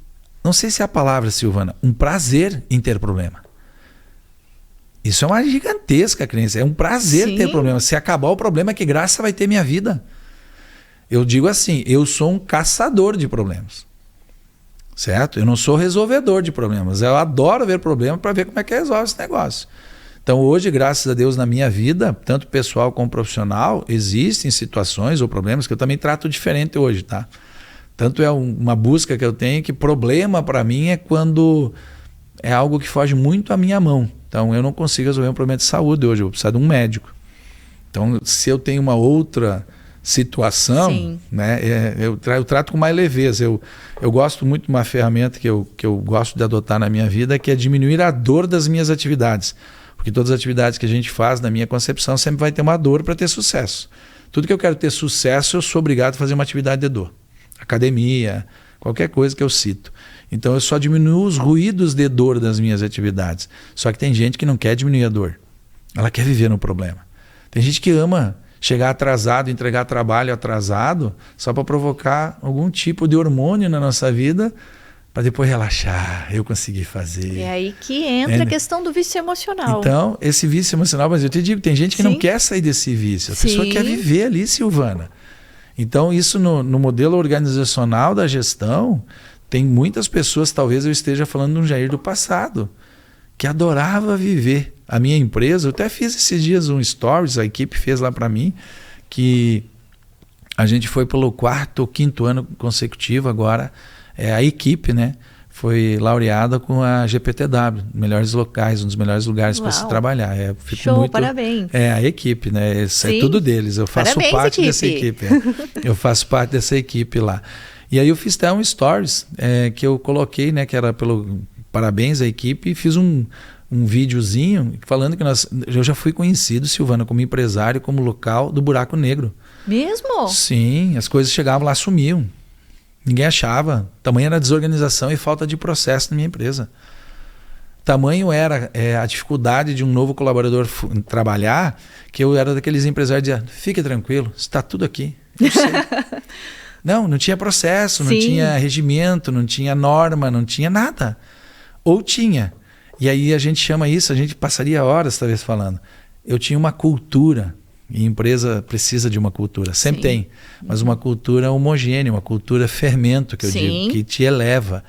não sei se é a palavra, Silvana, um prazer em ter problema. Isso é uma gigantesca crença. É um prazer ter problema. Se acabar o problema, que graça vai ter minha vida? Eu digo assim, eu sou um caçador de problemas. Certo? Eu não sou resolvedor de problemas. Eu adoro ver problema para ver como é que resolve esse negócio. Então hoje, graças a Deus, na minha vida, tanto pessoal como profissional, existem situações ou problemas que eu também trato diferente hoje, tá? Tanto é uma busca que eu tenho que problema para mim é quando é algo que foge muito à minha mão. Então eu não consigo resolver um problema de saúde hoje, eu vou precisar de um médico. Então se eu tenho uma outra situação, né, eu trato com mais leveza. Eu gosto muito de uma ferramenta que eu gosto de adotar na minha vida, que é diminuir a dor das minhas atividades. Porque todas as atividades que a gente faz, na minha concepção, sempre vai ter uma dor para ter sucesso. Tudo que eu quero ter sucesso, eu sou obrigado a fazer uma atividade de dor. Academia, qualquer coisa que eu cito. Então eu só diminuo os ruídos de dor das minhas atividades. Só que tem gente que não quer diminuir a dor. Ela quer viver no problema. Tem gente que ama chegar atrasado, entregar trabalho atrasado, só para provocar algum tipo de hormônio na nossa vida, para depois relaxar, eu consegui fazer. É aí que entra a questão do vício emocional. Então, esse vício emocional, mas eu te digo, tem gente que não quer sair desse vício. A pessoa quer viver ali, Silvana. Então, isso no modelo organizacional da gestão, tem muitas pessoas, talvez eu esteja falando de um Jair do passado, que adorava viver. A minha empresa, eu até fiz esses dias um stories, a equipe fez lá para mim, que a gente foi pelo 4º ou 5º ano consecutivo agora, a equipe, né, foi laureada com a GPTW, melhores locais, um dos melhores lugares para se trabalhar. Show, parabéns. A equipe, né, isso é tudo deles. Eu faço parte dessa equipe. Eu faço parte dessa equipe lá. E aí eu fiz até um stories que eu coloquei, né, que era pelo parabéns à equipe, e fiz um videozinho falando que eu já fui conhecido, Silvana, como empresário, como local do buraco negro. Mesmo? Sim, as coisas chegavam lá, sumiam. Ninguém achava. Tamanho era a desorganização e falta de processo na minha empresa. Tamanho era a dificuldade de um novo colaborador trabalhar, que eu era daqueles empresários que diziam, fique tranquilo, está tudo aqui. Eu sei. Não tinha processo, não tinha regimento, não tinha norma, não tinha nada. Ou tinha. E aí a gente chama isso, a gente passaria horas talvez falando. eu tinha uma cultura, e a empresa precisa de uma cultura, sempre tem, mas uma cultura homogênea, uma cultura fermento, que eu digo, que te eleva.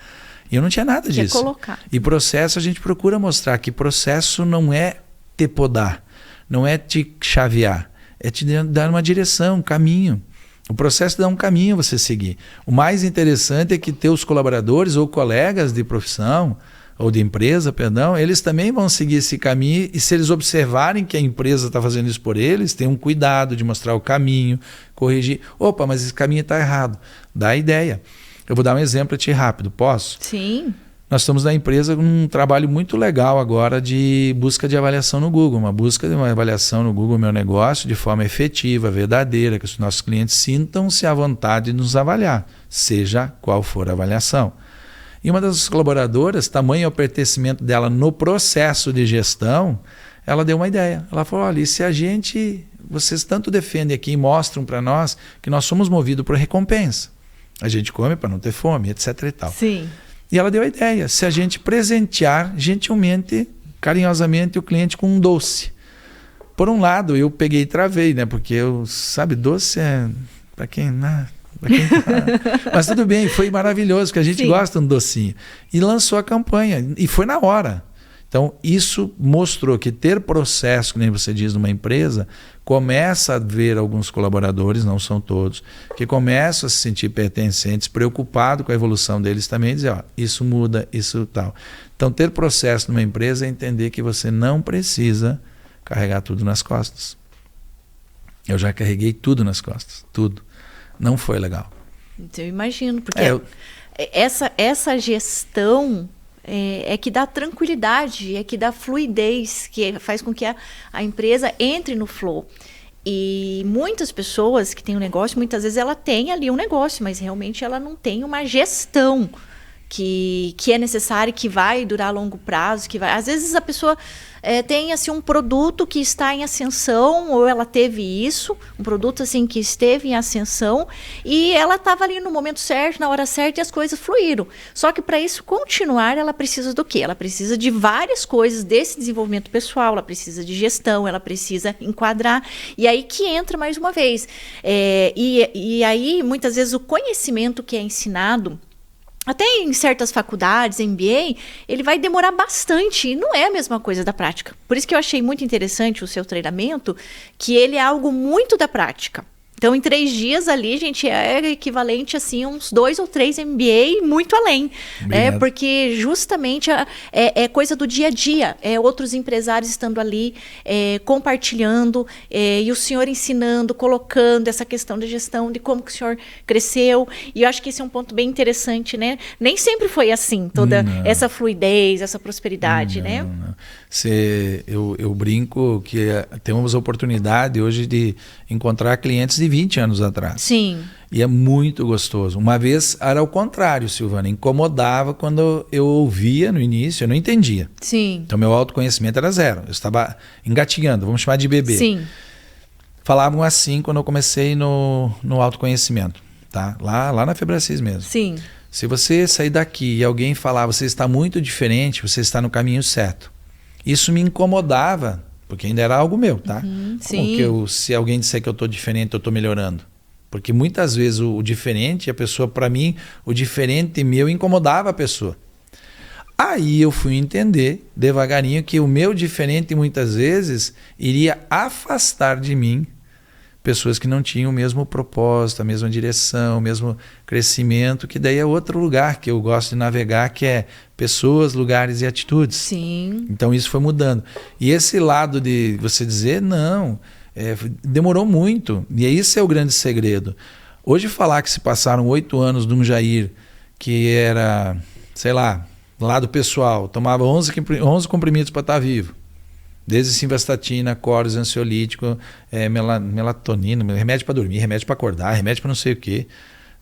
E eu não tinha nada disso. Colocar. E processo, a gente procura mostrar que processo não é te podar, não é te chavear, é te dar uma direção, um caminho. O processo dá um caminho a você seguir. O mais interessante é que teus colaboradores ou colegas de profissão, ou de empresa, perdão, eles também vão seguir esse caminho, e se eles observarem que a empresa está fazendo isso por eles, tem um cuidado de mostrar o caminho, corrigir. Opa, mas esse caminho está errado. Dá a ideia. Eu vou dar um exemplo para ti rápido, posso? Sim. Nós estamos na empresa com um trabalho muito legal agora de busca de avaliação no Google, uma busca de uma avaliação no Google Meu Negócio de forma efetiva, verdadeira, que os nossos clientes sintam-se à vontade de nos avaliar, seja qual for a avaliação. E uma das colaboradoras, tamanho o pertencimento dela no processo de gestão, ela deu uma ideia. Ela falou, olha, e se a gente, vocês tanto defendem aqui e mostram para nós que nós somos movidos por recompensa. A gente come para não ter fome, etc. e tal. Sim. E ela deu a ideia, se a gente presentear gentilmente, carinhosamente, o cliente com um doce. Por um lado, eu peguei e travei, né? Porque doce é para quem... Mas tudo bem, foi maravilhoso, porque a gente gosta de um docinho. E lançou a campanha, e foi na hora. Então, isso mostrou que ter processo, que nem você diz, numa empresa, começa a ver alguns colaboradores, não são todos, que começam a se sentir pertencentes, preocupados com a evolução deles também, e dizer, ó, isso muda, isso tal. Então, ter processo numa empresa é entender que você não precisa carregar tudo nas costas. Eu já carreguei tudo nas costas, tudo. Não foi legal. Eu imagino, porque essa gestão é que dá tranquilidade, é que dá fluidez, que faz com que a empresa entre no flow. E muitas pessoas que têm um negócio, muitas vezes ela tem ali um negócio, mas realmente ela não tem uma gestão que é necessária, que vai durar a longo prazo, que vai... Às vezes a pessoa tem assim, um produto que está em ascensão, ou ela teve isso, um produto assim que esteve em ascensão, e ela estava ali no momento certo, na hora certa, e as coisas fluíram. Só que para isso continuar, ela precisa do quê? Ela precisa de várias coisas desse desenvolvimento pessoal, ela precisa de gestão, ela precisa enquadrar, e aí que entra mais uma vez. E aí, muitas vezes, o conhecimento que é ensinado, até em certas faculdades, MBA, ele vai demorar bastante e não é a mesma coisa da prática. Por isso que eu achei muito interessante o seu treinamento, que ele é algo muito da prática. Então, em 3 dias ali, gente, é equivalente assim, uns 2 ou 3 MBA muito além. Porque justamente é coisa do dia a dia. Outros empresários estando ali, compartilhando, e o senhor ensinando, colocando essa questão da gestão, de como que o senhor cresceu. E eu acho que esse é um ponto bem interessante, né? Nem sempre foi assim, toda essa fluidez, essa prosperidade, né? Não. Eu brinco que temos a oportunidade hoje de encontrar clientes de 20 anos atrás. Sim. E é muito gostoso. Uma vez era o contrário, Silvana. Incomodava quando eu ouvia no início, eu não entendia. Sim. Então meu autoconhecimento era zero. Eu estava engatinhando, vamos chamar de bebê. Sim. Falavam assim quando eu comecei no autoconhecimento. Tá? Lá na Febracis mesmo. Sim. Se você sair daqui e alguém falar, você está muito diferente, você está no caminho certo. Isso me incomodava, porque ainda era algo meu, tá? Sim. Se alguém disser que eu estou diferente, eu estou melhorando. Porque muitas vezes o diferente, a pessoa, para mim, o diferente meu incomodava a pessoa. Aí eu fui entender devagarinho que o meu diferente muitas vezes iria afastar de mim pessoas que não tinham o mesmo propósito, a mesma direção, o mesmo crescimento, que daí é outro lugar que eu gosto de navegar, que é pessoas, lugares e atitudes. Sim. Então isso foi mudando. E esse lado de você dizer, não, demorou muito. E esse é o grande segredo. Hoje falar que se passaram 8 anos de um Jair que era, sei lá, lado pessoal, tomava 11 comprimidos para estar vivo. Desde simvastatina, cores, ansiolítico, melatonina, remédio para dormir, remédio para acordar, remédio para não sei o quê.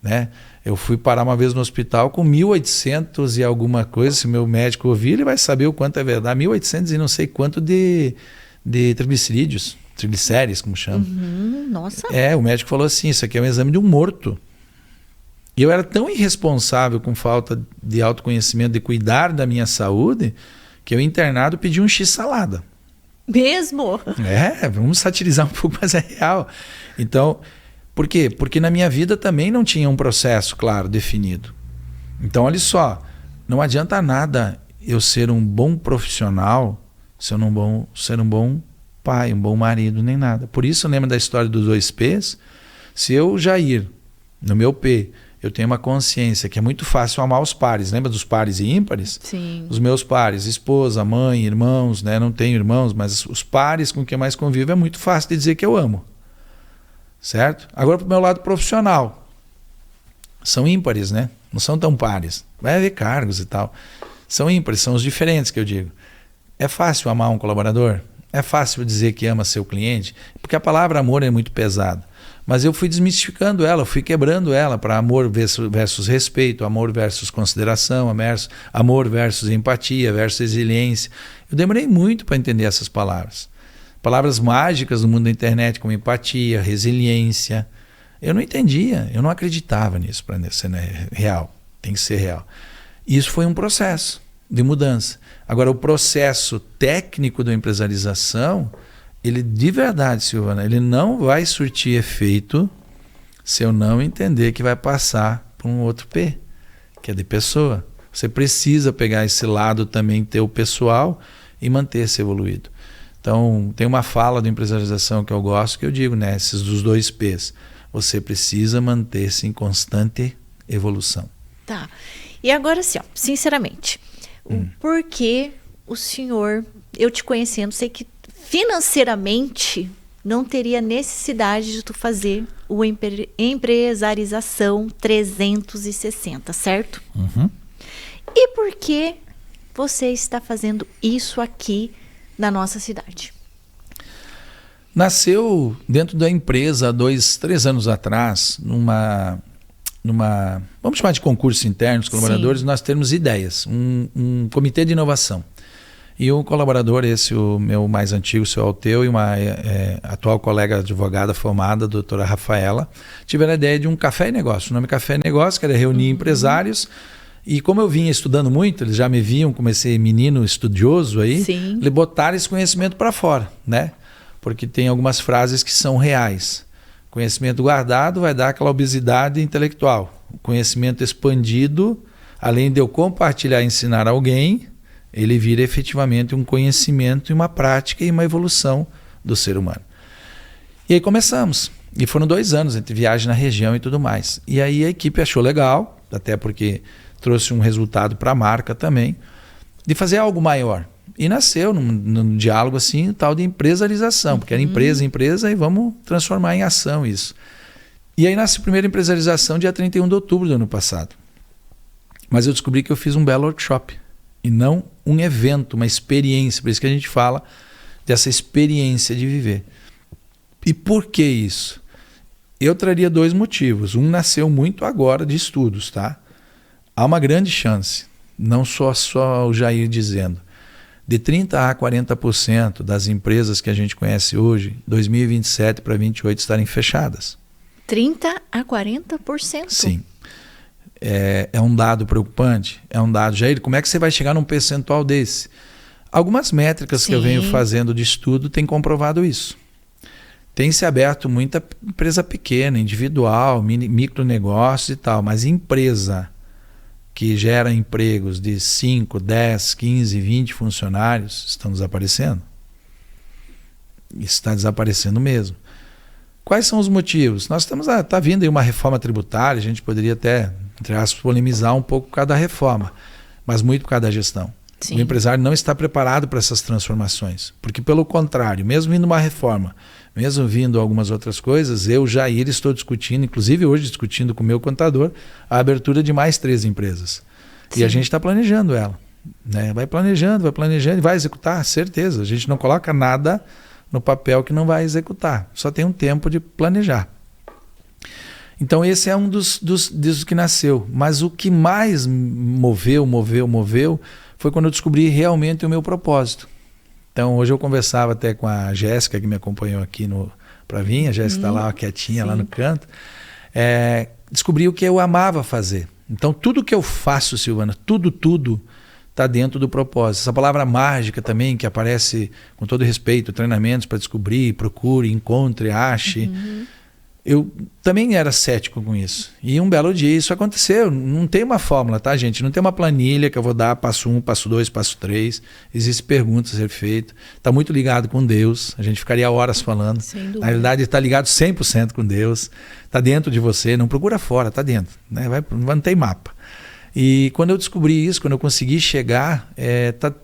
Né? Eu fui parar uma vez no hospital com 1.800 e alguma coisa. Se o meu médico ouvir, ele vai saber o quanto é verdade. 1.800 e não sei quanto de triglicerídeos, triglicérides, como chama. Nossa! O médico falou assim, isso aqui é um exame de um morto. E eu era tão irresponsável com falta de autoconhecimento, de cuidar da minha saúde, que eu internado pedi um x-salada. Mesmo? Vamos satirizar um pouco, mas é real. Então, por quê? Porque na minha vida também não tinha um processo claro, definido. Então, olha só, não adianta nada eu ser um bom profissional se eu não ser um bom pai, um bom marido, nem nada. Por isso, lembra da história dos 2 P's? Se eu, Jair, no meu P, eu tenho uma consciência que é muito fácil amar os pares. Lembra dos pares e ímpares? Sim. Os meus pares, esposa, mãe, irmãos, né? Não tenho irmãos, mas os pares com quem mais convivo é muito fácil de dizer que eu amo. Certo? Agora, para o meu lado profissional. São ímpares, né? Não são tão pares. Vai haver cargos e tal. São ímpares, são os diferentes que eu digo. É fácil amar um colaborador? É fácil dizer que ama seu cliente? Porque a palavra amor é muito pesada. Mas eu fui desmistificando ela, fui quebrando ela para amor versus respeito, amor versus consideração, amor versus empatia, versus resiliência. Eu demorei muito para entender essas palavras. Palavras mágicas no mundo da internet, como empatia, resiliência. Eu não entendia, eu não acreditava nisso para ser real. Tem que ser real. Isso foi um processo de mudança. Agora, o processo técnico da empresarização, ele de verdade, Silvana, ele não vai surtir efeito se eu não entender que vai passar para um outro P, que é de pessoa. Você precisa pegar esse lado também teu pessoal e manter-se evoluído. Então, tem uma fala de empresarização que eu gosto, que eu digo, né, esses dos 2 P's. Você precisa manter-se em constante evolução. Tá. E agora sim, sinceramente, por que o senhor, eu te conhecendo, sei que financeiramente não teria necessidade de tu fazer o empresarização 360, certo? Uhum. E por que você está fazendo isso aqui na nossa cidade? Nasceu dentro da empresa há 3 anos atrás, numa vamos chamar de concurso interno, os colaboradores, nós temos ideias, um comitê de inovação. E um colaborador, o meu mais antigo, o seu Alteu, e uma atual colega advogada formada, a doutora Rafaela, tiveram a ideia de um café e negócio. O nome Café e Negócio, que era reunir empresários. E como eu vinha estudando muito, eles já me viam como esse menino estudioso aí, eles botaram esse conhecimento para fora, né? Porque tem algumas frases que são reais. Conhecimento guardado vai dar aquela obesidade intelectual. O conhecimento expandido, além de eu compartilhar e ensinar alguém, ele vira efetivamente um conhecimento e uma prática e uma evolução do ser humano. E aí começamos. E foram 2 anos entre viagem na região e tudo mais. E aí a equipe achou legal, até porque trouxe um resultado para a marca também, de fazer algo maior. E nasceu num diálogo assim, tal de empresarização, porque era empresa, e vamos transformar em ação isso. E aí nasce a primeira empresarização dia 31 de outubro do ano passado. Mas eu descobri que eu fiz um belo workshop, e não um evento, uma experiência. Por isso que a gente fala dessa experiência de viver. E por que isso? Eu traria 2 motivos. Um nasceu muito agora de estudos, tá? Há uma grande chance, não só o Jair dizendo, de 30% a 40% das empresas que a gente conhece hoje, 2027 para 2028, estarem fechadas. 30% a 40%? Sim. É um dado preocupante, é um dado. Jair, como é que você vai chegar num percentual desse? Algumas métricas que eu venho fazendo de estudo têm comprovado isso. Tem se aberto muita empresa pequena, individual, micronegócios e tal, mas empresa que gera empregos de 5, 10, 15, 20 funcionários estão desaparecendo. Está desaparecendo mesmo. Quais são os motivos? Nós estamos, está vindo aí uma reforma tributária, a gente poderia até, entre aspas, polemizar um pouco por causa da reforma, mas muito por causa da gestão. Sim. O empresário não está preparado para essas transformações, porque pelo contrário, mesmo vindo uma reforma, mesmo vindo algumas outras coisas, eu, Jair, estou discutindo, inclusive hoje discutindo com o meu contador, a abertura de mais 3 empresas. Sim. E a gente está planejando ela. Né? Vai planejando e vai executar, certeza. A gente não coloca nada no papel que não vai executar. Só tem um tempo de planejar. Então esse é um dos que nasceu. Mas o que mais moveu, foi quando eu descobri realmente o meu propósito. Então hoje eu conversava até com a Jéssica, que me acompanhou aqui para vir, a Jéssica está lá quietinha, lá no canto. Descobri o que eu amava fazer. Então tudo que eu faço, Silvana, tudo, está dentro do propósito. Essa palavra mágica também, que aparece, com todo respeito, treinamentos para descobrir, procure, encontre, ache. Eu também era cético com isso. E um belo dia isso aconteceu. Não tem uma fórmula, tá, gente? Não tem uma planilha que eu vou dar passo 1, passo 2, passo 3. Existem perguntas a ser feitas. Está muito ligado com Deus. A gente ficaria horas falando. Na realidade, está ligado 100% com Deus. Está dentro de você. Não procura fora, está dentro. Né? Não tem mapa. E quando eu descobri isso, quando eu consegui chegar,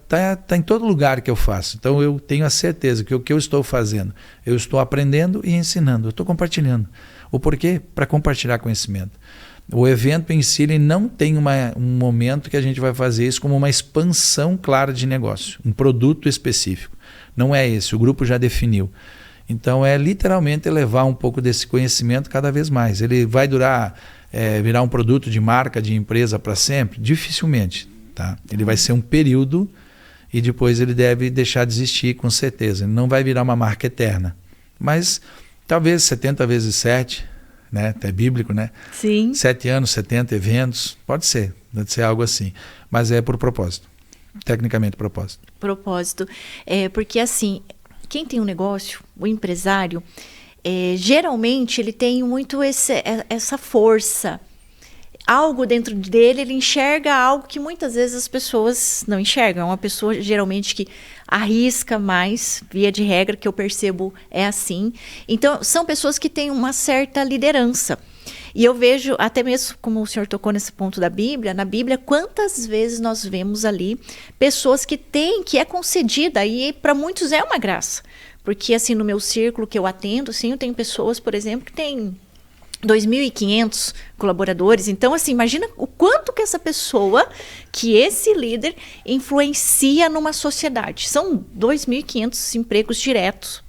tá em todo lugar que eu faço. Então eu tenho a certeza que o que eu estou fazendo, eu estou aprendendo e ensinando, eu estou compartilhando. O porquê? Para compartilhar conhecimento. O evento em si ele não tem um momento que a gente vai fazer isso como uma expansão clara de negócio, um produto específico. Não é esse, o grupo já definiu. Então é literalmente levar um pouco desse conhecimento cada vez mais. Ele vai virar um produto de marca, de empresa para sempre? Dificilmente. Tá? Ele vai ser um período e depois ele deve deixar de existir, com certeza. Ele não vai virar uma marca eterna. Mas talvez 70 vezes 7, né? É bíblico, né? Sim. 7 anos, 70 eventos, pode ser algo assim. Mas é por propósito. Tecnicamente, propósito. Propósito. Porque assim, quem tem um negócio, o empresário, geralmente ele tem muito essa força. Algo dentro dele, ele enxerga algo que muitas vezes as pessoas não enxergam. É uma pessoa geralmente que arrisca mais, via de regra, que eu percebo é assim. Então, são pessoas que têm uma certa liderança. E eu vejo, até mesmo como o senhor tocou nesse ponto da Bíblia, na Bíblia, quantas vezes nós vemos ali pessoas que é concedida, e para muitos é uma graça. Porque, assim, no meu círculo que eu atendo, assim, eu tenho pessoas, por exemplo, que têm 2.500 colaboradores. Então, assim, imagina o quanto que essa pessoa, que esse líder, influencia numa sociedade. São 2.500 empregos diretos.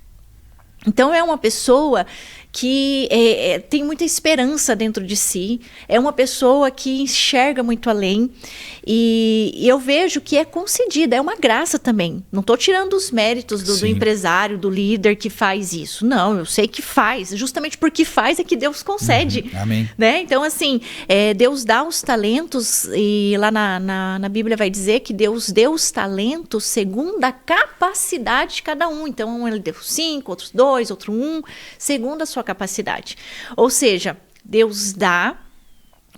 Então, é uma pessoa que tem muita esperança dentro de si, é uma pessoa que enxerga muito além, e eu vejo que é concedida, é uma graça também. Não estou tirando os méritos do empresário, do líder que faz isso. Não, eu sei que faz, justamente porque faz é que Deus concede. Amém. Né? Então, assim, Deus dá os talentos, e lá na Bíblia vai dizer que Deus deu os talentos segundo a capacidade de cada um. Então, ele deu 5, outros 2, outro 1, segundo a sua capacidade. Ou seja, Deus dá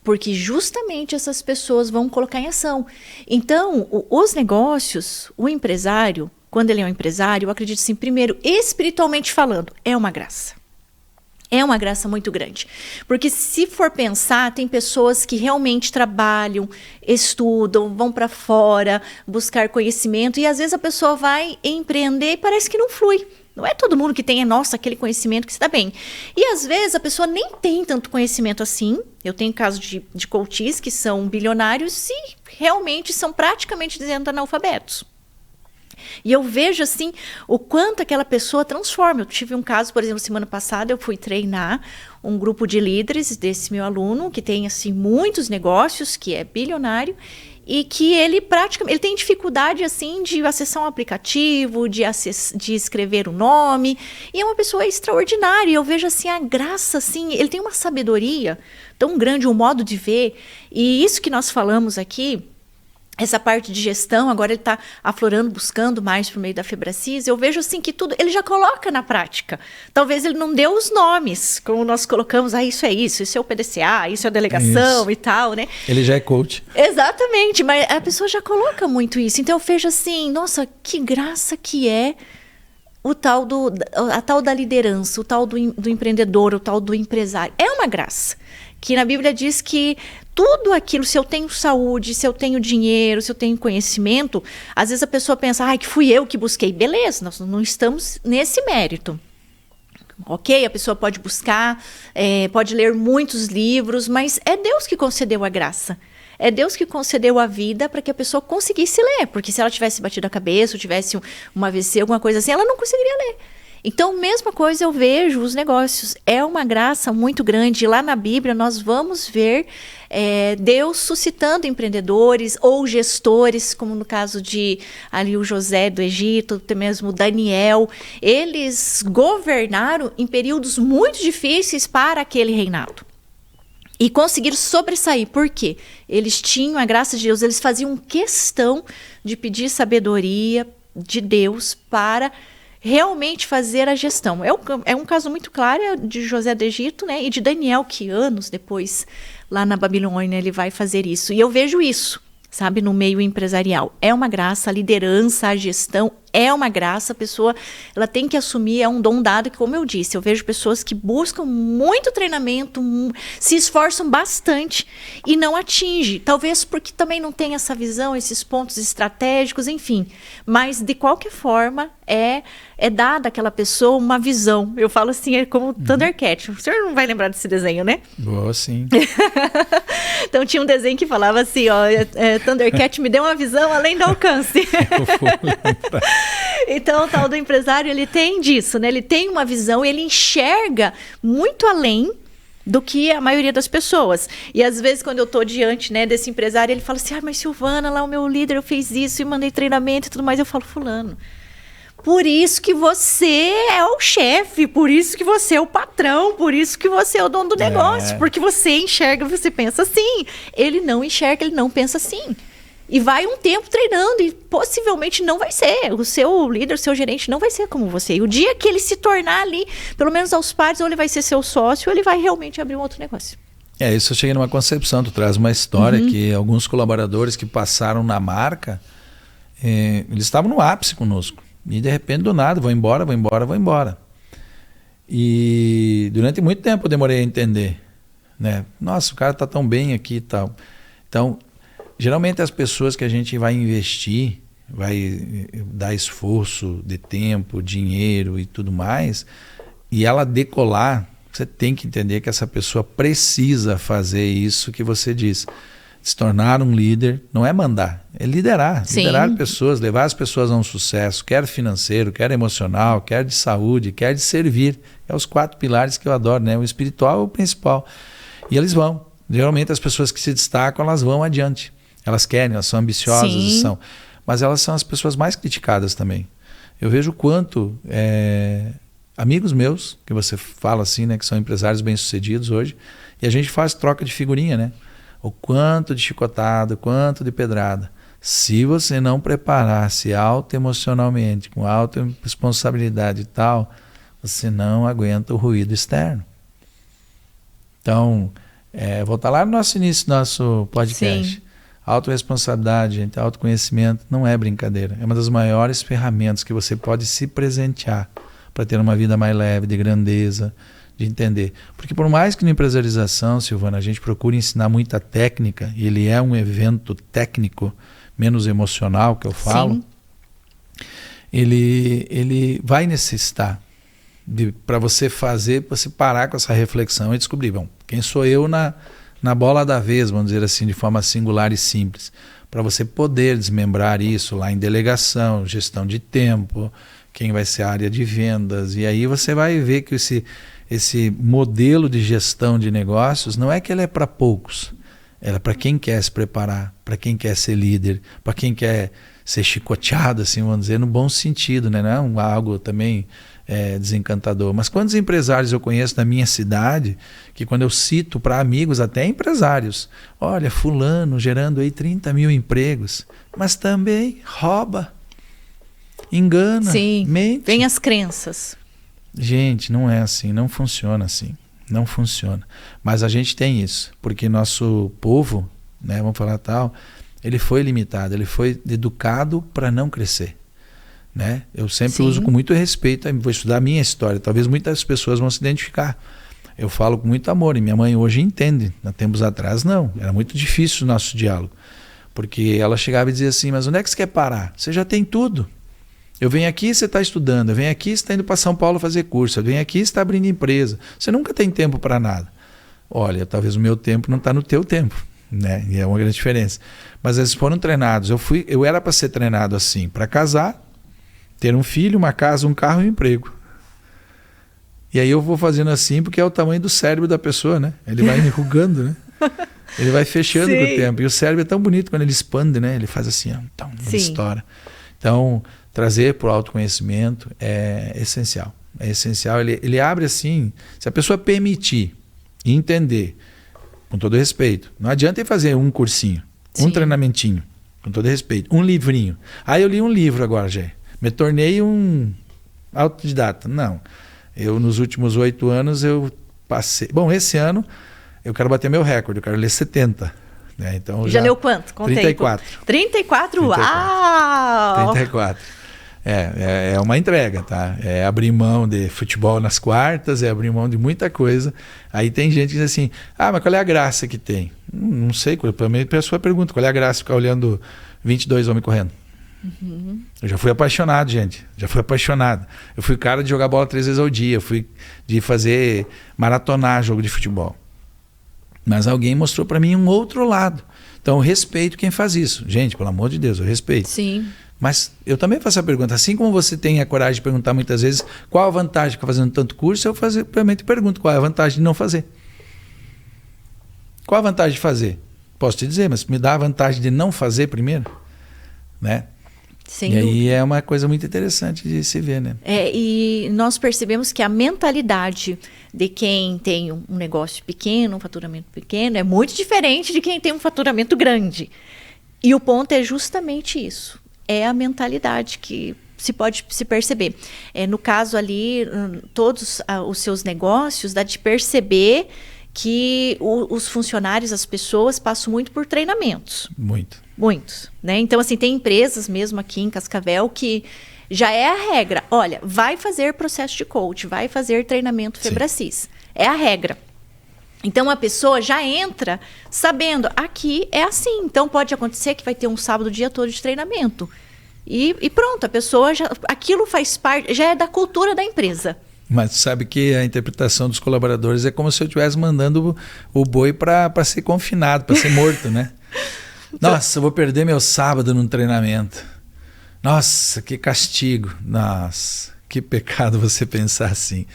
porque justamente essas pessoas vão colocar em ação. Então, os negócios, o empresário, quando ele é um empresário, eu acredito assim, primeiro, espiritualmente falando, é uma graça. É uma graça muito grande. Porque se for pensar, tem pessoas que realmente trabalham, estudam, vão para fora, buscar conhecimento, e às vezes a pessoa vai empreender e parece que não flui. Não é todo mundo que tem, aquele conhecimento que se dá bem. E às vezes a pessoa nem tem tanto conhecimento assim. Eu tenho casos de coaches que são bilionários e realmente são praticamente dizendo analfabetos. E eu vejo assim o quanto aquela pessoa transforma. Eu tive um caso, por exemplo, semana passada eu fui treinar um grupo de líderes desse meu aluno que tem assim muitos negócios, que é bilionário, e que ele tem dificuldade assim de acessar um aplicativo, de escrever o nome, e é uma pessoa extraordinária. Eu vejo assim a graça, assim, ele tem uma sabedoria tão grande, um modo de ver, e isso que nós falamos aqui, essa parte de gestão, agora ele está aflorando, buscando mais por meio da Febracis. Eu vejo assim que tudo ele já coloca na prática. Talvez ele não dê os nomes, como nós colocamos, isso é o PDCA, isso é a delegação e tal, né? Ele já é coach. Exatamente, mas a pessoa já coloca muito isso. Então eu vejo assim, nossa, que graça que é a tal da liderança, o tal do empreendedor, o tal do empresário. É uma graça. Que na Bíblia diz que tudo aquilo, se eu tenho saúde, se eu tenho dinheiro, se eu tenho conhecimento, às vezes a pessoa pensa, que fui eu que busquei. Beleza, nós não estamos nesse mérito. Ok, a pessoa pode buscar, pode ler muitos livros, mas é Deus que concedeu a graça. É Deus que concedeu a vida para que a pessoa conseguisse ler, porque se ela tivesse batido a cabeça, ou tivesse um AVC, alguma coisa assim, ela não conseguiria ler. Então, mesma coisa eu vejo os negócios. É uma graça muito grande. Lá na Bíblia nós vamos ver Deus suscitando empreendedores ou gestores, como no caso de ali o José do Egito, até mesmo Daniel. Eles governaram em períodos muito difíceis para aquele reinado. E conseguiram sobressair. Por quê? Eles tinham a graça de Deus, eles faziam questão de pedir sabedoria de Deus para realmente fazer a gestão. É um caso muito claro de José do Egito, né? E de Daniel, que anos depois, lá na Babilônia, ele vai fazer isso. E eu vejo isso, sabe, no meio empresarial. É uma graça, a liderança, a gestão é uma graça, a pessoa ela tem que assumir, é um dom dado que, como eu disse, eu vejo pessoas que buscam muito treinamento, se esforçam bastante e não atinge, talvez porque também não tem essa visão, esses pontos estratégicos, enfim, mas de qualquer forma é dada àquela pessoa uma visão, eu falo assim, é como Thundercat, o senhor não vai lembrar desse desenho, né? Boa, sim. Então tinha um desenho que falava assim, ó, Thundercat me deu uma visão além do alcance. Eu vou lembrar. Então, o tal do empresário, ele tem disso, né? Ele tem uma visão, ele enxerga muito além do que a maioria das pessoas. E às vezes, quando eu estou diante, né, desse empresário, ele fala assim, mas Silvana, lá o meu líder, eu fiz isso e mandei treinamento e tudo mais. Eu falo, fulano, por isso que você é o chefe, por isso que você é o patrão, por isso que você é o dono do negócio, porque você enxerga, você pensa assim. Ele não enxerga, ele não pensa assim. E vai um tempo treinando e possivelmente não vai ser. O seu líder, o seu gerente não vai ser como você. E o dia que ele se tornar ali, pelo menos aos pares, ou ele vai ser seu sócio, ou ele vai realmente abrir um outro negócio. Isso eu cheguei numa concepção. Tu traz uma história que alguns colaboradores que passaram na marca, eles estavam no ápice conosco. E de repente, do nada, vou embora. E durante muito tempo eu demorei a entender. Né? Nossa, o cara está tão bem aqui e tal. Então, geralmente as pessoas que a gente vai investir, vai dar esforço de tempo, dinheiro e tudo mais, e ela decolar, você tem que entender que essa pessoa precisa fazer isso que você diz. Se tornar um líder não é mandar, é liderar. Sim. Liderar pessoas, levar as pessoas a um sucesso, quer financeiro, quer emocional, quer de saúde, quer de servir. É os 4 pilares que eu adoro, né? O espiritual é o principal. E eles vão. Geralmente as pessoas que se destacam, elas vão adiante. Elas querem, elas são ambiciosas, mas elas são as pessoas mais criticadas também. Eu vejo quanto amigos meus, que você fala assim, né, que são empresários bem-sucedidos hoje, e a gente faz troca de figurinha, né? O quanto de chicotada, quanto de pedrada. Se você não preparar-se auto-emocionalmente, com auto-responsabilidade e tal, você não aguenta o ruído externo. Então, voltar lá no nosso início do nosso podcast. Sim. Autoresponsabilidade, gente, autoconhecimento não é brincadeira. É uma das maiores ferramentas que você pode se presentear para ter uma vida mais leve, de grandeza, de entender. Porque por mais que na empresarização, Silvana, a gente procure ensinar muita técnica, e ele é um evento técnico, menos emocional, que eu falo, ele vai necessitar para você parar com essa reflexão e descobrir, bom, quem sou eu na bola da vez, vamos dizer assim, de forma singular e simples, para você poder desmembrar isso lá em delegação, gestão de tempo, quem vai ser a área de vendas, e aí você vai ver que esse modelo de gestão de negócios não é que ele é para poucos, ela é para quem quer se preparar, para quem quer ser líder, para quem quer ser chicoteado, assim, vamos dizer, no bom sentido, né? Não é algo também desencantador. Mas quantos empresários eu conheço na minha cidade, que quando eu cito para amigos, até empresários, olha, fulano gerando aí 30 mil empregos, mas também rouba, engana, mente. Vem as crenças. Gente, não é assim, não funciona assim, não funciona. Mas a gente tem isso, porque nosso povo, né, vamos falar tal, ele foi limitado, ele foi educado para não crescer. Né? Eu sempre uso com muito respeito, vou estudar a minha história, talvez muitas pessoas vão se identificar. Eu falo com muito amor, e minha mãe hoje entende, há tempos atrás não, era muito difícil o nosso diálogo, porque ela chegava e dizia assim, mas onde é que você quer parar? Você já tem tudo. Eu venho aqui e você está estudando, eu venho aqui e você está indo para São Paulo fazer curso, eu venho aqui e você está abrindo empresa, você nunca tem tempo para nada. Olha, talvez o meu tempo não está no teu tempo, né? E é uma grande diferença. Mas eles foram treinados, eu era para ser treinado assim, para casar, ter um filho, uma casa, um carro e um emprego. E aí eu vou fazendo assim porque é o tamanho do cérebro da pessoa, né? Ele vai enrugando, né? Ele vai fechando com o tempo. E o cérebro é tão bonito quando ele expande, né? Ele faz assim, então, ele estoura. Então, trazer para o autoconhecimento é essencial. É essencial. Ele abre assim, se a pessoa permitir e entender com todo respeito. Não adianta ir fazer um cursinho, um treinamentinho, com todo respeito, um livrinho. Eu li um livro agora, já. Me tornei um autodidata. Não. Eu, nos últimos 8 anos, eu passei... Bom, esse ano, eu quero bater meu recorde, eu quero ler 70. Né? Então, já leu quanto? Contei. 34. 34? Uau! 34. É uma entrega, tá? É abrir mão de futebol nas quartas, é abrir mão de muita coisa. Aí tem gente que diz assim, mas qual é a graça que tem? Não sei, para mim a pessoa pergunta, qual é a graça de ficar olhando 22 homens correndo? Uhum. Eu já fui apaixonado, gente. Já fui apaixonado. Eu fui cara de jogar bola 3 vezes ao dia. Eu fui de fazer maratonar jogo de futebol. Mas alguém mostrou para mim um outro lado. Então eu respeito quem faz isso. Gente, pelo amor de Deus, eu respeito. Sim. Mas eu também faço a pergunta. Assim como você tem a coragem de perguntar muitas vezes qual a vantagem de ficar fazendo tanto curso, eu realmente pergunto qual é a vantagem de não fazer. Qual a vantagem de fazer? Posso te dizer, mas me dá a vantagem de não fazer primeiro, né? Sem e dúvida. aí é uma coisa muito interessante de se ver, né? E nós percebemos que a mentalidade de quem tem um negócio pequeno, um faturamento pequeno, é muito diferente de quem tem um faturamento grande. E o ponto é justamente isso. É a mentalidade que se pode se perceber. No caso ali, todos os seus negócios, dá de perceber que os funcionários, as pessoas, passam muito por treinamentos. Muitos, né? Então, assim, tem empresas mesmo aqui em Cascavel que já é a regra. Olha, vai fazer processo de coach, vai fazer treinamento Febracis. É a regra. Então, a pessoa já entra sabendo, aqui é assim. Então, pode acontecer que vai ter um sábado o dia todo de treinamento. E pronto, a pessoa já... Aquilo faz parte, já é da cultura da empresa. Mas sabe que a interpretação dos colaboradores é como se eu estivesse mandando o boi para ser confinado, para ser morto, né? Nossa, eu vou perder meu sábado num treinamento. Nossa, que castigo. Nossa, que pecado você pensar assim.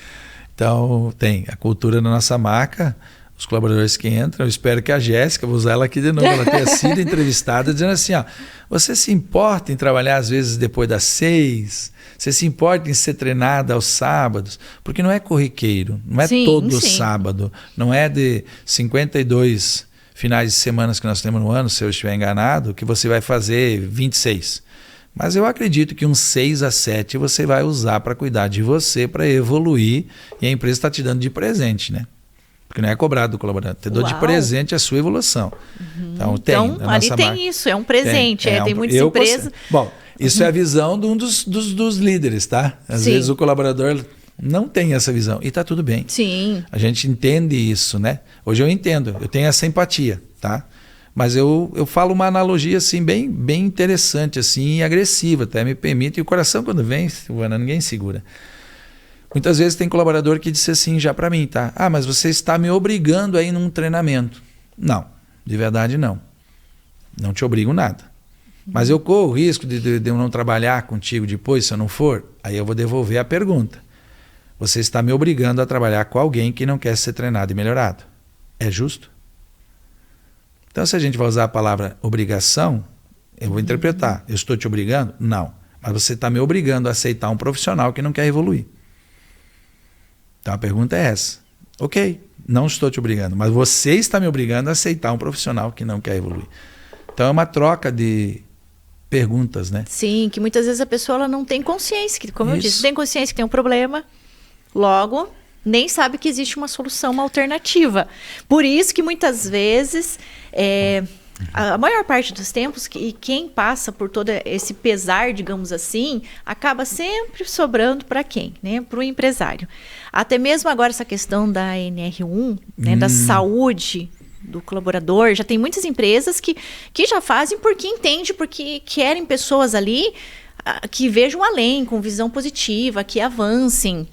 Então, tem a cultura da nossa marca, os colaboradores que entram. Eu espero que a Jéssica, vou usar ela aqui de novo, ela tenha sido entrevistada, dizendo assim, você se importa em trabalhar às vezes depois das 6? Você se importa em ser treinada aos sábados? Porque não é corriqueiro, não é todo sábado, não é de 52 finais de semana que nós temos no ano, se eu estiver enganado, que você vai fazer 26. Mas eu acredito que uns 6 a 7 você vai usar para cuidar de você, para evoluir, e a empresa está te dando de presente, né? Porque não é cobrado do colaborador, te dou de presente a sua evolução. Uhum. Então ali tem marca. Isso, é um presente, tem muitas empresas... Bom, isso é a visão de um dos líderes, tá? Às vezes o colaborador não tem essa visão, e está tudo bem. Sim. A gente entende isso, né? Hoje eu entendo, eu tenho essa empatia, tá? Mas eu falo uma analogia assim, bem interessante assim, e agressiva, até me permite. E o coração, quando vem, Silvana, ninguém segura. Muitas vezes tem colaborador que disse assim já para mim, tá? Mas você está me obrigando a ir num treinamento. Não, de verdade não. Não te obrigo nada. Mas eu corro o risco de eu não trabalhar contigo depois, se eu não for. Aí eu vou devolver a pergunta. Você está me obrigando a trabalhar com alguém que não quer ser treinado e melhorado. É justo? Então, se a gente vai usar a palavra obrigação, eu vou interpretar. Eu estou te obrigando? Não. Mas você está me obrigando a aceitar um profissional que não quer evoluir. Então, a pergunta é essa. Ok, não estou te obrigando, mas você está me obrigando a aceitar um profissional que não quer evoluir. Então, é uma troca de perguntas, né? Sim, que muitas vezes a pessoa ela não tem consciência, que, como eu disse, tem consciência que tem um problema, logo nem sabe que existe uma solução, uma alternativa. Por isso que muitas vezes, a maior parte dos tempos, e quem passa por todo esse pesar, digamos assim, acaba sempre sobrando para quem? Né? Para o empresário. Até mesmo agora essa questão da NR1, né, da saúde do colaborador, já tem muitas empresas que já fazem porque entendem, porque querem pessoas ali que vejam além, com visão positiva, que avancem.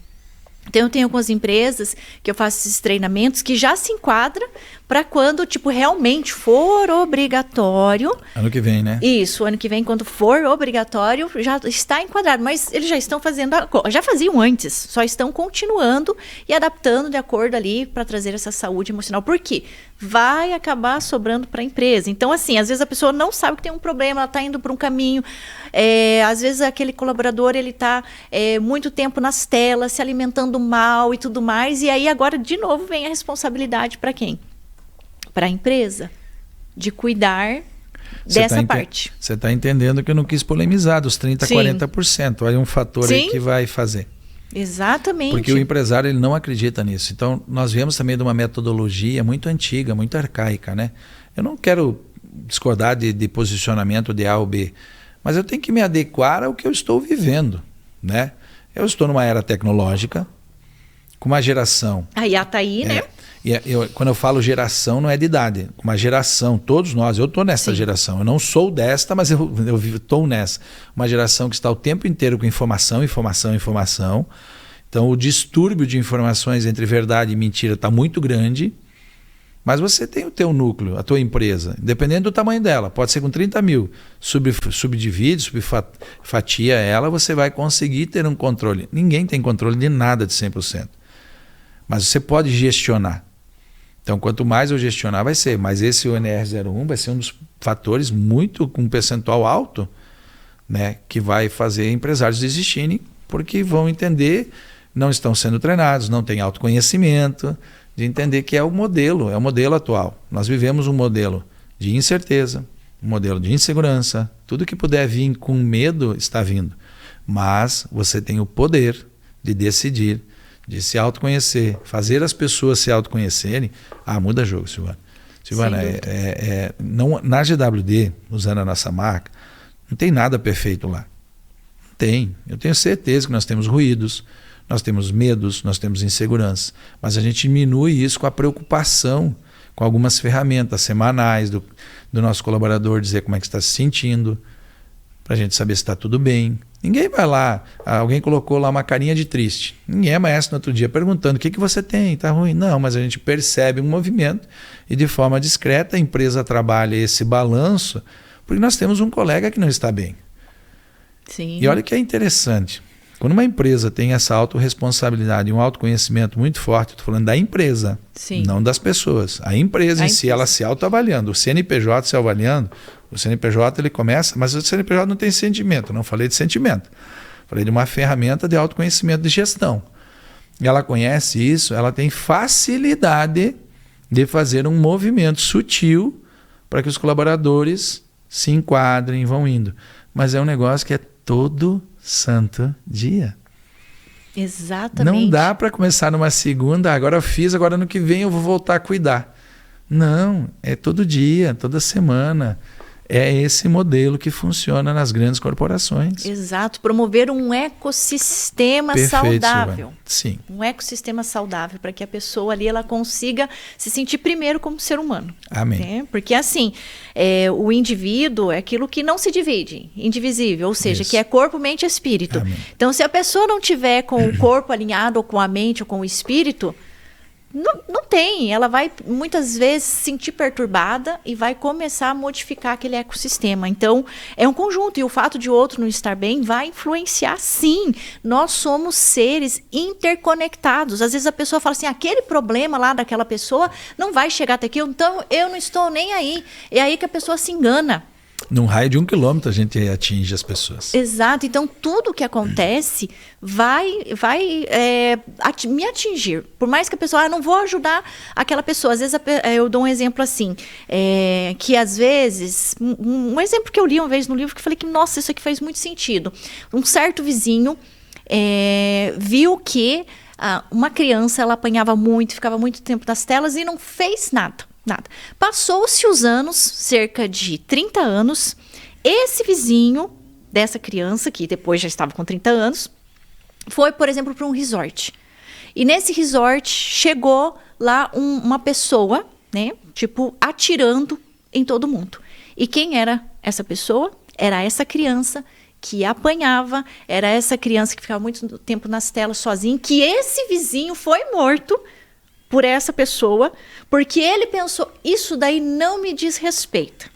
Então, eu tenho algumas empresas que eu faço esses treinamentos que já se enquadra para quando, realmente for obrigatório. Ano que vem, né? Isso, ano que vem, quando for obrigatório, já está enquadrado. Mas eles já estão fazendo, já faziam antes, só estão continuando e adaptando de acordo ali para trazer essa saúde emocional. Por quê? Vai acabar sobrando para a empresa. Então, assim, às vezes a pessoa não sabe que tem um problema, ela está indo por um caminho. Às vezes aquele colaborador, ele está muito tempo nas telas, se alimentando mal e tudo mais. E aí agora, de novo, vem a responsabilidade para quem? para a empresa, de cuidar dessa parte. Você está entendendo que eu não quis polemizar dos 30% a 40%. Olha um fator aí que vai fazer. Exatamente. Porque o empresário ele não acredita nisso. Então, nós viemos também de uma metodologia muito antiga, muito arcaica, né? Eu não quero discordar de posicionamento de A ou B, mas eu tenho que me adequar ao que eu estou vivendo, né? Eu estou numa era tecnológica, com uma geração... A IA está aí, né? Quando eu falo geração, não é de idade. Uma geração, todos nós, eu estou nessa geração. Eu não sou desta, mas eu estou nessa. Uma geração que está o tempo inteiro com informação. Então, o distúrbio de informações entre verdade e mentira está muito grande. Mas você tem o teu núcleo, a tua empresa, dependendo do tamanho dela. Pode ser com 30 mil. Subdivide, subfatia ela, você vai conseguir ter um controle. Ninguém tem controle de nada de 100%. Mas você pode gestionar. Então, quanto mais eu gestionar, vai ser. Mas esse ONR01 vai ser um dos fatores com um percentual alto, né, que vai fazer empresários desistirem, porque vão entender, não estão sendo treinados, não têm autoconhecimento, de entender que é o modelo atual. Nós vivemos um modelo de incerteza, um modelo de insegurança. Tudo que puder vir com medo está vindo. Mas você tem o poder de decidir, de se autoconhecer, fazer as pessoas se autoconhecerem. Muda jogo, Silvana. Silvana, não, na GWD, usando a nossa marca, não tem nada perfeito lá. Não tem. Eu tenho certeza que nós temos ruídos, nós temos medos, nós temos insegurança. Mas a gente diminui isso com a preocupação, com algumas ferramentas semanais do nosso colaborador, dizer como é que está se sentindo, para a gente saber se está tudo bem. Ninguém vai lá, alguém colocou lá uma carinha de triste. Ninguém amanhece no outro dia perguntando o que você tem, está ruim. Não, mas a gente percebe um movimento e de forma discreta a empresa trabalha esse balanço, porque nós temos um colega que não está bem. Sim. E olha que é interessante, quando uma empresa tem essa autorresponsabilidade, um autoconhecimento muito forte, estou falando da empresa, não das pessoas. A empresa em si, ela se autoavaliando, o CNPJ se avaliando. O CNPJ ele começa, mas o CNPJ não tem sentimento, não falei de sentimento. Falei de uma ferramenta de autoconhecimento de gestão. E ela conhece isso, ela tem facilidade de fazer um movimento sutil para que os colaboradores se enquadrem, vão indo. Mas é um negócio que é todo santo dia. Exatamente. Não dá para começar numa segunda, agora eu fiz, agora no que vem eu vou voltar a cuidar. Não, é todo dia, toda semana. É esse modelo que funciona nas grandes corporações. Exato, promover um ecossistema saudável. Silvana. Sim. Um ecossistema saudável, para que a pessoa ali ela consiga se sentir primeiro como ser humano. Amém. Né? Porque assim, o indivíduo é aquilo que não se divide, indivisível, ou seja, que é corpo, mente e espírito. Amém. Então, se a pessoa não tiver com o corpo alinhado, ou com a mente, ou com o espírito, não tem, ela vai muitas vezes se sentir perturbada e vai começar a modificar aquele ecossistema. Então, é um conjunto, e o fato de outro não estar bem vai influenciar, sim. Nós somos seres interconectados. Às vezes a pessoa fala assim, aquele problema lá daquela pessoa não vai chegar até aqui, então eu não estou nem aí. É aí que a pessoa se engana. Num raio de 1 quilômetro a gente atinge as pessoas. Exato. Então, tudo que acontece vai me atingir. Por mais que a pessoa, não vou ajudar aquela pessoa. Às vezes, eu dou um exemplo assim, que às vezes, um exemplo que eu li uma vez no livro, que eu falei que, nossa, isso aqui faz muito sentido. Um certo vizinho viu que uma criança, ela apanhava muito, ficava muito tempo nas telas e não fez nada. Passou-se os anos, cerca de 30 anos, esse vizinho dessa criança, que depois já estava com 30 anos, foi, por exemplo, para um resort. E nesse resort chegou lá uma pessoa, né, tipo, atirando em todo mundo. E quem era essa pessoa? Era essa criança que apanhava, era essa criança que ficava muito tempo nas telas sozinha, que esse vizinho foi morto por essa pessoa, porque ele pensou, isso daí não me diz respeito.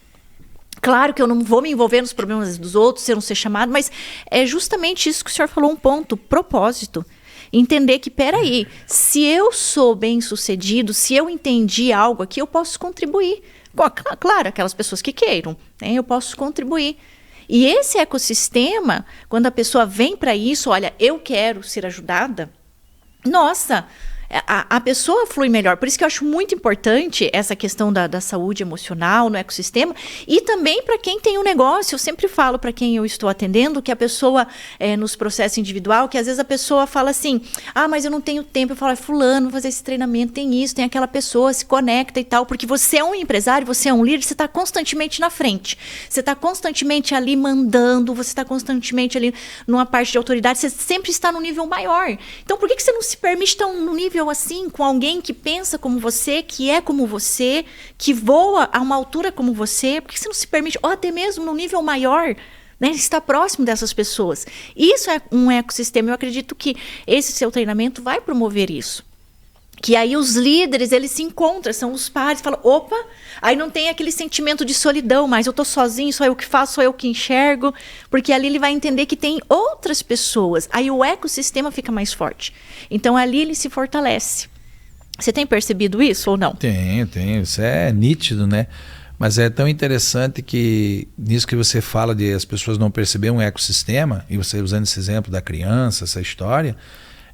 Claro que eu não vou me envolver nos problemas dos outros, eu não ser chamado, mas é justamente isso que o senhor falou, um ponto, propósito. Entender que, peraí, se eu sou bem-sucedido, se eu entendi algo aqui, eu posso contribuir. Bom, claro, aquelas pessoas que queiram, né, eu posso contribuir. E esse ecossistema, quando a pessoa vem para isso, olha, eu quero ser ajudada, nossa, a pessoa flui melhor. Por isso que eu acho muito importante essa questão da saúde emocional no ecossistema. E também para quem tem um negócio. Eu sempre falo para quem eu estou atendendo que a pessoa, nos processos individual, que às vezes a pessoa fala assim, mas eu não tenho tempo. Eu falo, fulano, vou fazer esse treinamento, tem isso, tem aquela pessoa, se conecta e tal. Porque você é um empresário, você é um líder, você está constantemente na frente. Você está constantemente ali mandando, você está constantemente ali numa parte de autoridade, você sempre está no nível maior. Então, por que você não se permite estar no nível assim, com alguém que pensa como você, que é como você, que voa a uma altura como você? Por que você não se permite, ou até mesmo no nível maior, né, estar próximo dessas pessoas? Isso é um ecossistema. Eu acredito que esse seu treinamento vai promover isso. Que aí os líderes, eles se encontram, são os pares, falam, opa, aí não tem aquele sentimento de solidão, mas eu tô sozinho, só eu que faço, só eu que enxergo, porque ali ele vai entender que tem outras pessoas, aí o ecossistema fica mais forte. Então ali ele se fortalece. Você tem percebido isso ou não? Tenho, isso é nítido, né? Mas é tão interessante que nisso que você fala de as pessoas não perceberem um ecossistema, e você usando esse exemplo da criança, essa história,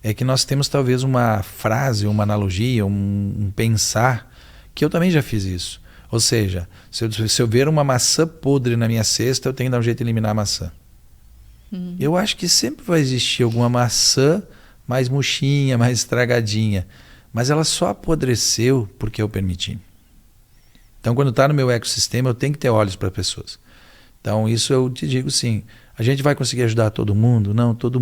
é que nós temos talvez uma frase, uma analogia, um pensar, que eu também já fiz isso. Ou seja, se eu ver uma maçã podre na minha cesta, eu tenho que dar um jeito de eliminar a maçã. Eu acho que sempre vai existir alguma maçã mais murchinha, mais estragadinha, mas ela só apodreceu porque eu permiti. Então, quando está no meu ecossistema, eu tenho que ter olhos para pessoas. Então, isso eu te digo sim. A gente vai conseguir ajudar todo mundo? Não, todo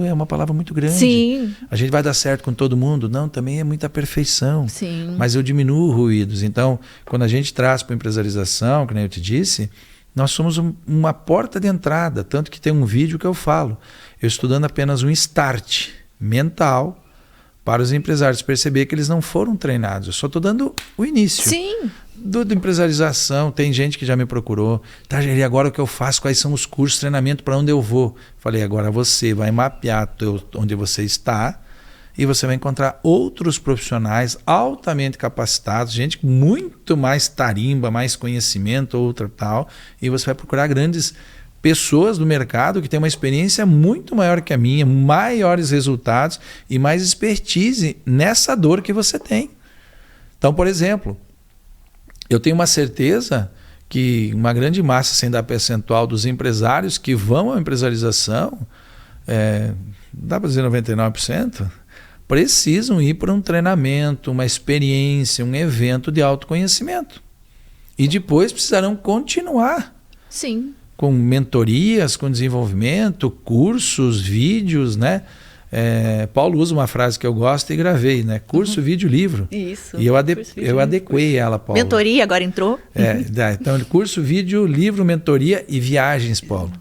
é uma palavra muito grande. Sim. A gente vai dar certo com todo mundo? Não, também é muita perfeição. Sim. Mas eu diminuo ruídos. Então, quando a gente traz para a empresarização, que nem eu te disse, nós somos uma porta de entrada. Tanto que tem um vídeo que eu falo. Eu estou dando apenas um start mental para os empresários perceber que eles não foram treinados. Eu só estou dando o início. Sim. Da empresarização, tem gente que já me procurou. Tá, Jair, agora o que eu faço? Quais são os cursos, treinamento, para onde eu vou? Falei, agora você vai mapear onde você está e você vai encontrar outros profissionais altamente capacitados, gente com muito mais tarimba, mais conhecimento, outra tal, e você vai procurar grandes pessoas do mercado que têm uma experiência muito maior que a minha, maiores resultados e mais expertise nessa dor que você tem. Então, por exemplo, eu tenho uma certeza que uma grande massa, sem dar percentual, dos empresários que vão à empresarização, dá para dizer 99%, precisam ir para um treinamento, uma experiência, um evento de autoconhecimento. E depois precisarão continuar. Sim. Com mentorias, com desenvolvimento, cursos, vídeos, né? Paulo usa uma frase que eu gosto e gravei, né? Curso, vídeo, livro. Isso. E eu adequei ela, Paulo. Mentoria agora entrou? Então, curso, vídeo, livro, mentoria e viagens, Paulo.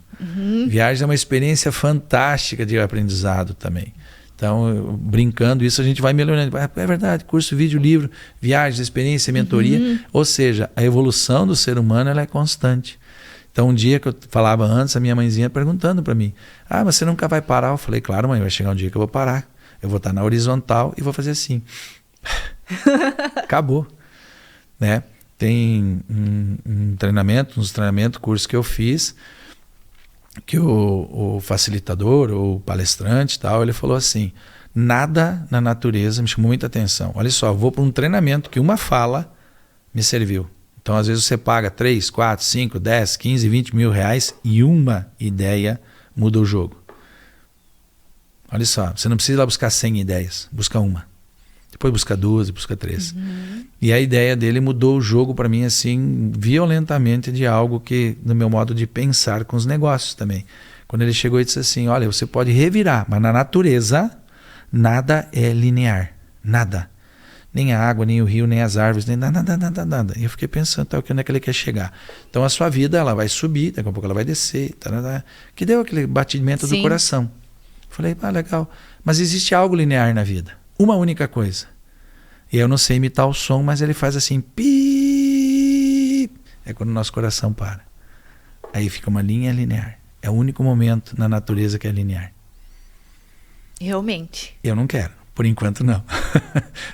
Viagens é uma experiência fantástica de aprendizado também. Então, brincando isso, a gente vai melhorando. É verdade, curso, vídeo, livro, viagens, experiência, mentoria. Ou seja, a evolução do ser humano ela é constante. Então, um dia que eu falava antes, a minha mãezinha perguntando para mim, mas você nunca vai parar? Eu falei, claro, mãe, vai chegar um dia que eu vou parar. Eu vou estar na horizontal e vou fazer assim. Acabou. Né? Tem um treinamento, curso que eu fiz, que o facilitador, ou o palestrante, tal, ele falou assim, nada na natureza me chamou muita atenção. Olha só, eu vou para um treinamento que uma fala me serviu. Então, às vezes você paga 3, 4, 5, 10, 15, 20 mil reais e uma ideia muda o jogo. Olha só, você não precisa ir lá buscar 100 ideias, busca uma. Depois busca 2, busca 3. E a ideia dele mudou o jogo para mim assim, violentamente, de algo que, no meu modo de pensar com os negócios também. Quando ele chegou e disse assim, olha, você pode revirar, mas na natureza nada é linear, nada. Nem a água, nem o rio, nem as árvores, nem nada. E eu fiquei pensando, onde é que ele quer chegar? Então a sua vida ela vai subir, daqui a pouco ela vai descer, que deu aquele batimento do coração. Falei, legal. Mas existe algo linear na vida, uma única coisa. E eu não sei imitar o som, mas ele faz assim, pi. É quando o nosso coração para. Aí fica uma linha linear. É o único momento na natureza que é linear. Realmente. Eu não quero. Por enquanto, não.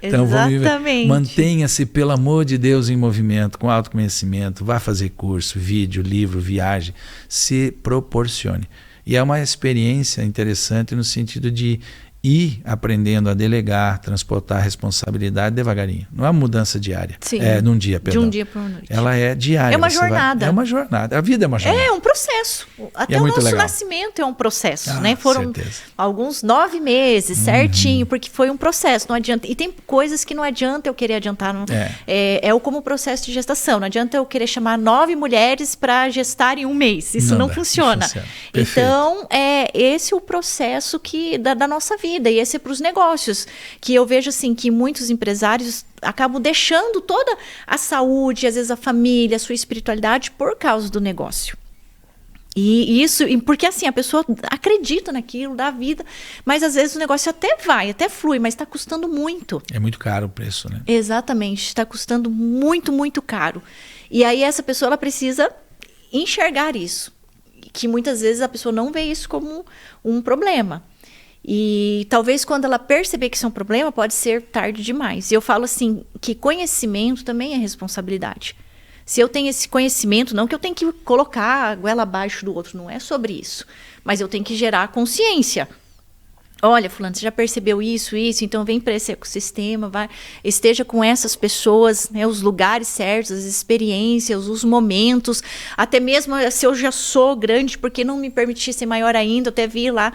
Então, exatamente. Mantenha-se, pelo amor de Deus, em movimento, com autoconhecimento. Vá fazer curso, vídeo, livro, viagem. Se proporcione. E é uma experiência interessante no sentido de e aprendendo a delegar, transportar a responsabilidade devagarinho. Não é uma mudança diária. Sim. Num dia, perdão. De um dia para uma noite. Ela é diária. É uma jornada. É uma jornada. A vida é uma jornada. É um processo. Até o nosso nascimento é um processo, né? Foram certeza. alguns 9 meses, certinho, porque foi um processo. Não adianta. E tem coisas que não adianta eu querer adiantar. Não, é como o processo de gestação. Não adianta eu querer chamar 9 mulheres para gestar em um mês. Isso não funciona. Então, esse é o processo da nossa vida. E esse é para os negócios. Que eu vejo assim que muitos empresários acabam deixando toda a saúde, às vezes a família, a sua espiritualidade por causa do negócio. E isso, porque assim, a pessoa acredita naquilo, dá vida, mas às vezes o negócio até flui, mas está custando muito. É muito caro o preço, né? Exatamente, está custando muito, muito caro. E aí essa pessoa ela precisa enxergar isso, que muitas vezes a pessoa não vê isso como um problema. E talvez quando ela perceber que isso é um problema, pode ser tarde demais. E eu falo assim, que conhecimento também é responsabilidade. Se eu tenho esse conhecimento, não que eu tenho que colocar a goela abaixo do outro, não é sobre isso. Mas eu tenho que gerar consciência. Olha, fulano, você já percebeu isso, então vem para esse ecossistema, esteja com essas pessoas, né, os lugares certos, as experiências, os momentos, até mesmo se eu já sou grande, por que não me permitir ser maior ainda? Eu até vi lá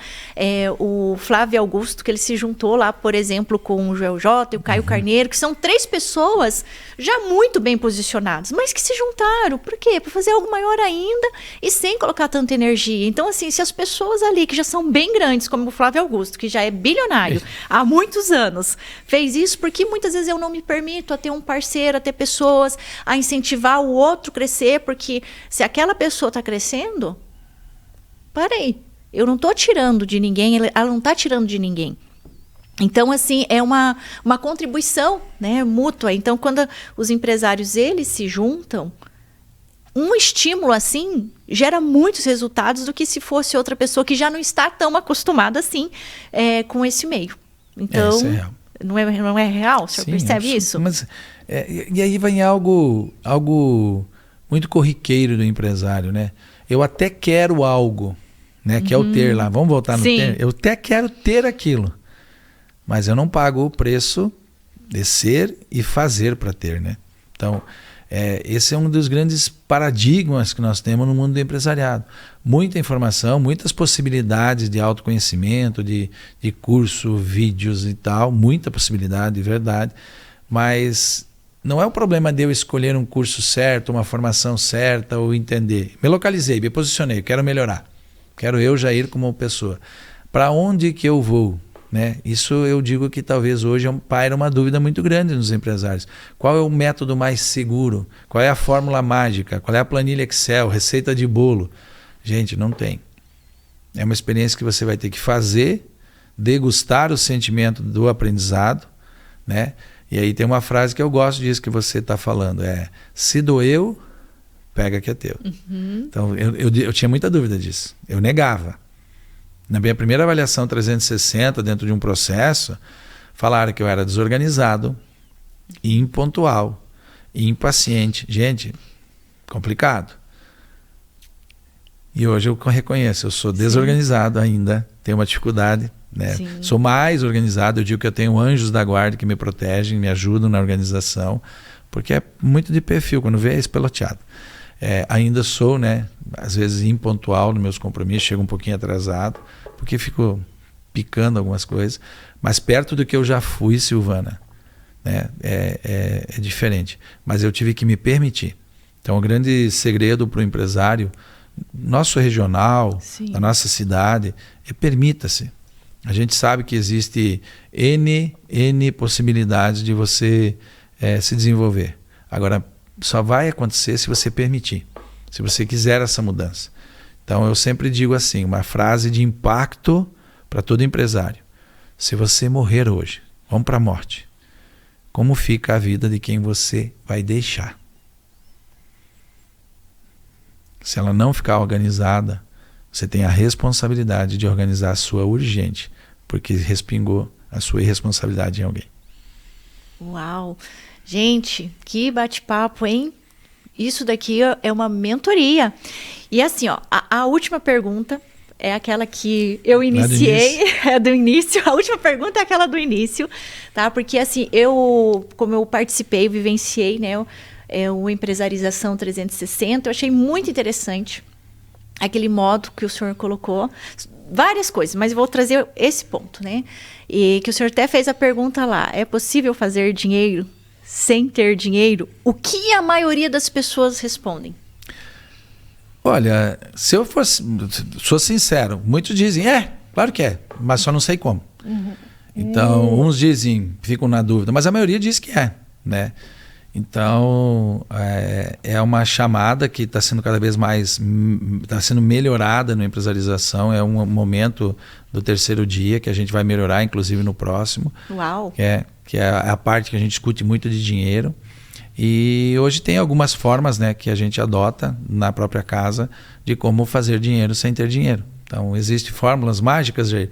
o Flávio Augusto, que ele se juntou lá, por exemplo, com o Joel J e o Caio Carneiro, que são 3 pessoas já muito bem posicionadas, mas que se juntaram. Por quê? Para fazer algo maior ainda e sem colocar tanta energia. Então, assim, se as pessoas ali que já são bem grandes, como o Flávio Augusto, que já é bilionário há muitos anos, fez isso, porque muitas vezes eu não me permito a ter um parceiro, a ter pessoas, a incentivar o outro crescer, porque se aquela pessoa está crescendo, parei, eu não estou tirando de ninguém, ela não está tirando de ninguém. Então, assim, é uma contribuição, né, mútua. Então, quando os empresários eles se juntam, um estímulo assim gera muitos resultados do que se fosse outra pessoa que já não está tão acostumada assim com esse meio. Então, isso é real. Não é real? O senhor percebe isso? Mas, e aí vem algo muito corriqueiro do empresário, né? Eu até quero algo, né? Que é o ter lá. Vamos voltar no ter? Eu até quero ter aquilo, mas eu não pago o preço de ser e fazer para ter, né? Então, esse é um dos grandes paradigmas que nós temos no mundo do empresariado. Muita informação, muitas possibilidades de autoconhecimento, de curso, vídeos e tal, muita possibilidade, de verdade, mas não é o problema de eu escolher um curso certo, uma formação certa ou entender. Me localizei, me posicionei, quero melhorar. Quero eu, Jair, como pessoa. Para onde que eu vou? Né? Isso eu digo que talvez hoje paira uma dúvida muito grande nos empresários. Qual é o método mais seguro? Qual é a fórmula mágica? Qual é a planilha Excel? Receita de bolo? Gente, não tem. É uma experiência que você vai ter que fazer, degustar o sentimento do aprendizado, né? E aí tem uma frase que eu gosto disso que você está falando, se doeu, pega que é teu. Então eu tinha muita dúvida disso. Eu negava. Na minha primeira avaliação 360 dentro de um processo, falaram que eu era desorganizado, impontual, impaciente. Gente, complicado. E hoje eu reconheço, eu sou desorganizado ainda, tenho uma dificuldade, né? Sou mais organizado, eu digo que eu tenho anjos da guarda que me protegem, me ajudam na organização, porque é muito de perfil, quando vê é espeloteado. Ainda sou, né, às vezes impontual nos meus compromissos, chego um pouquinho atrasado, porque fico picando algumas coisas, mas perto do que eu já fui, Silvana, né, é diferente. Mas eu tive que me permitir. Então o grande segredo para o empresário, nosso regional, da nossa cidade, permita-se. A gente sabe que existe N possibilidades de você se desenvolver. Agora, só vai acontecer se você permitir, se você quiser essa mudança. Então eu sempre digo assim, uma frase de impacto para todo empresário. Se você morrer hoje, vamos para a morte, como fica a vida de quem você vai deixar? Se ela não ficar organizada, você tem a responsabilidade de organizar a sua urgente, porque respingou a sua irresponsabilidade em alguém. Uau! Gente, que bate-papo, hein? Isso daqui é uma mentoria. E assim, ó, a última pergunta, é aquela que eu iniciei, é do início. A última pergunta é aquela do início, tá? Porque assim, como eu participei, vivenciei, né, o Empresarização 360, eu achei muito interessante aquele modo que o senhor colocou, várias coisas, mas eu vou trazer esse ponto, né? E que o senhor até fez a pergunta lá, é possível fazer dinheiro sem ter dinheiro? O que a maioria das pessoas respondem? Olha, se eu sou sincero, muitos dizem, claro que é, mas só não sei como. Então, uns dizem, ficam na dúvida, mas a maioria diz que é, né? Então, é uma chamada que está sendo cada vez mais, está sendo melhorada na empresarização, é um momento do terceiro dia que a gente vai melhorar, inclusive no próximo. Uau! Que é a parte que a gente discute muito de dinheiro. E hoje tem algumas formas, né, que a gente adota na própria casa de como fazer dinheiro sem ter dinheiro. Então, existem fórmulas mágicas, Jair?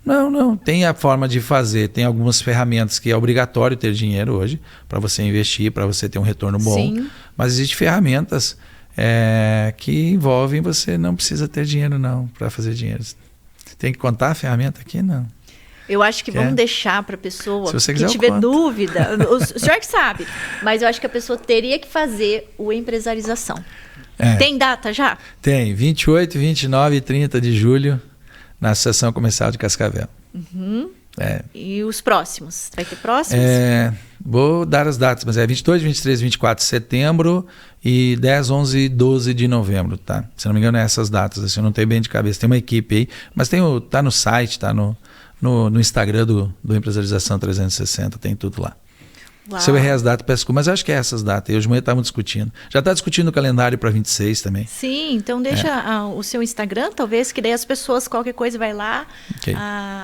Não. Tem a forma de fazer. Tem algumas ferramentas que é obrigatório ter dinheiro hoje para você investir, para você ter um retorno bom. Sim. Mas existem ferramentas que envolvem você não precisa ter dinheiro não para fazer dinheiro. Tem que contar a ferramenta aqui? Não. Eu acho que vamos deixar para a pessoa que tiver dúvida. O senhor que sabe. Mas eu acho que a pessoa teria que fazer o Empresarização. Tem data já? Tem. 28, 29 e 30 de julho na Associação Comercial de Cascavel. E os próximos? Vai ter próximos? Vou dar as datas, mas é 22, 23, 24 de setembro e 10, 11 e 12 de novembro, tá? Se não me engano, é essas datas. Assim, eu não tenho bem de cabeça. Tem uma equipe aí, mas tá no site, tá no Instagram do Empresarização 360, tem tudo lá. Uau. Se eu errei as datas, peço desculpa, mas eu acho que é essas datas. Hoje de manhã estávamos discutindo. Já está discutindo o calendário para 26 também. Sim, então deixa o seu Instagram, talvez, que daí as pessoas, qualquer coisa, vai lá,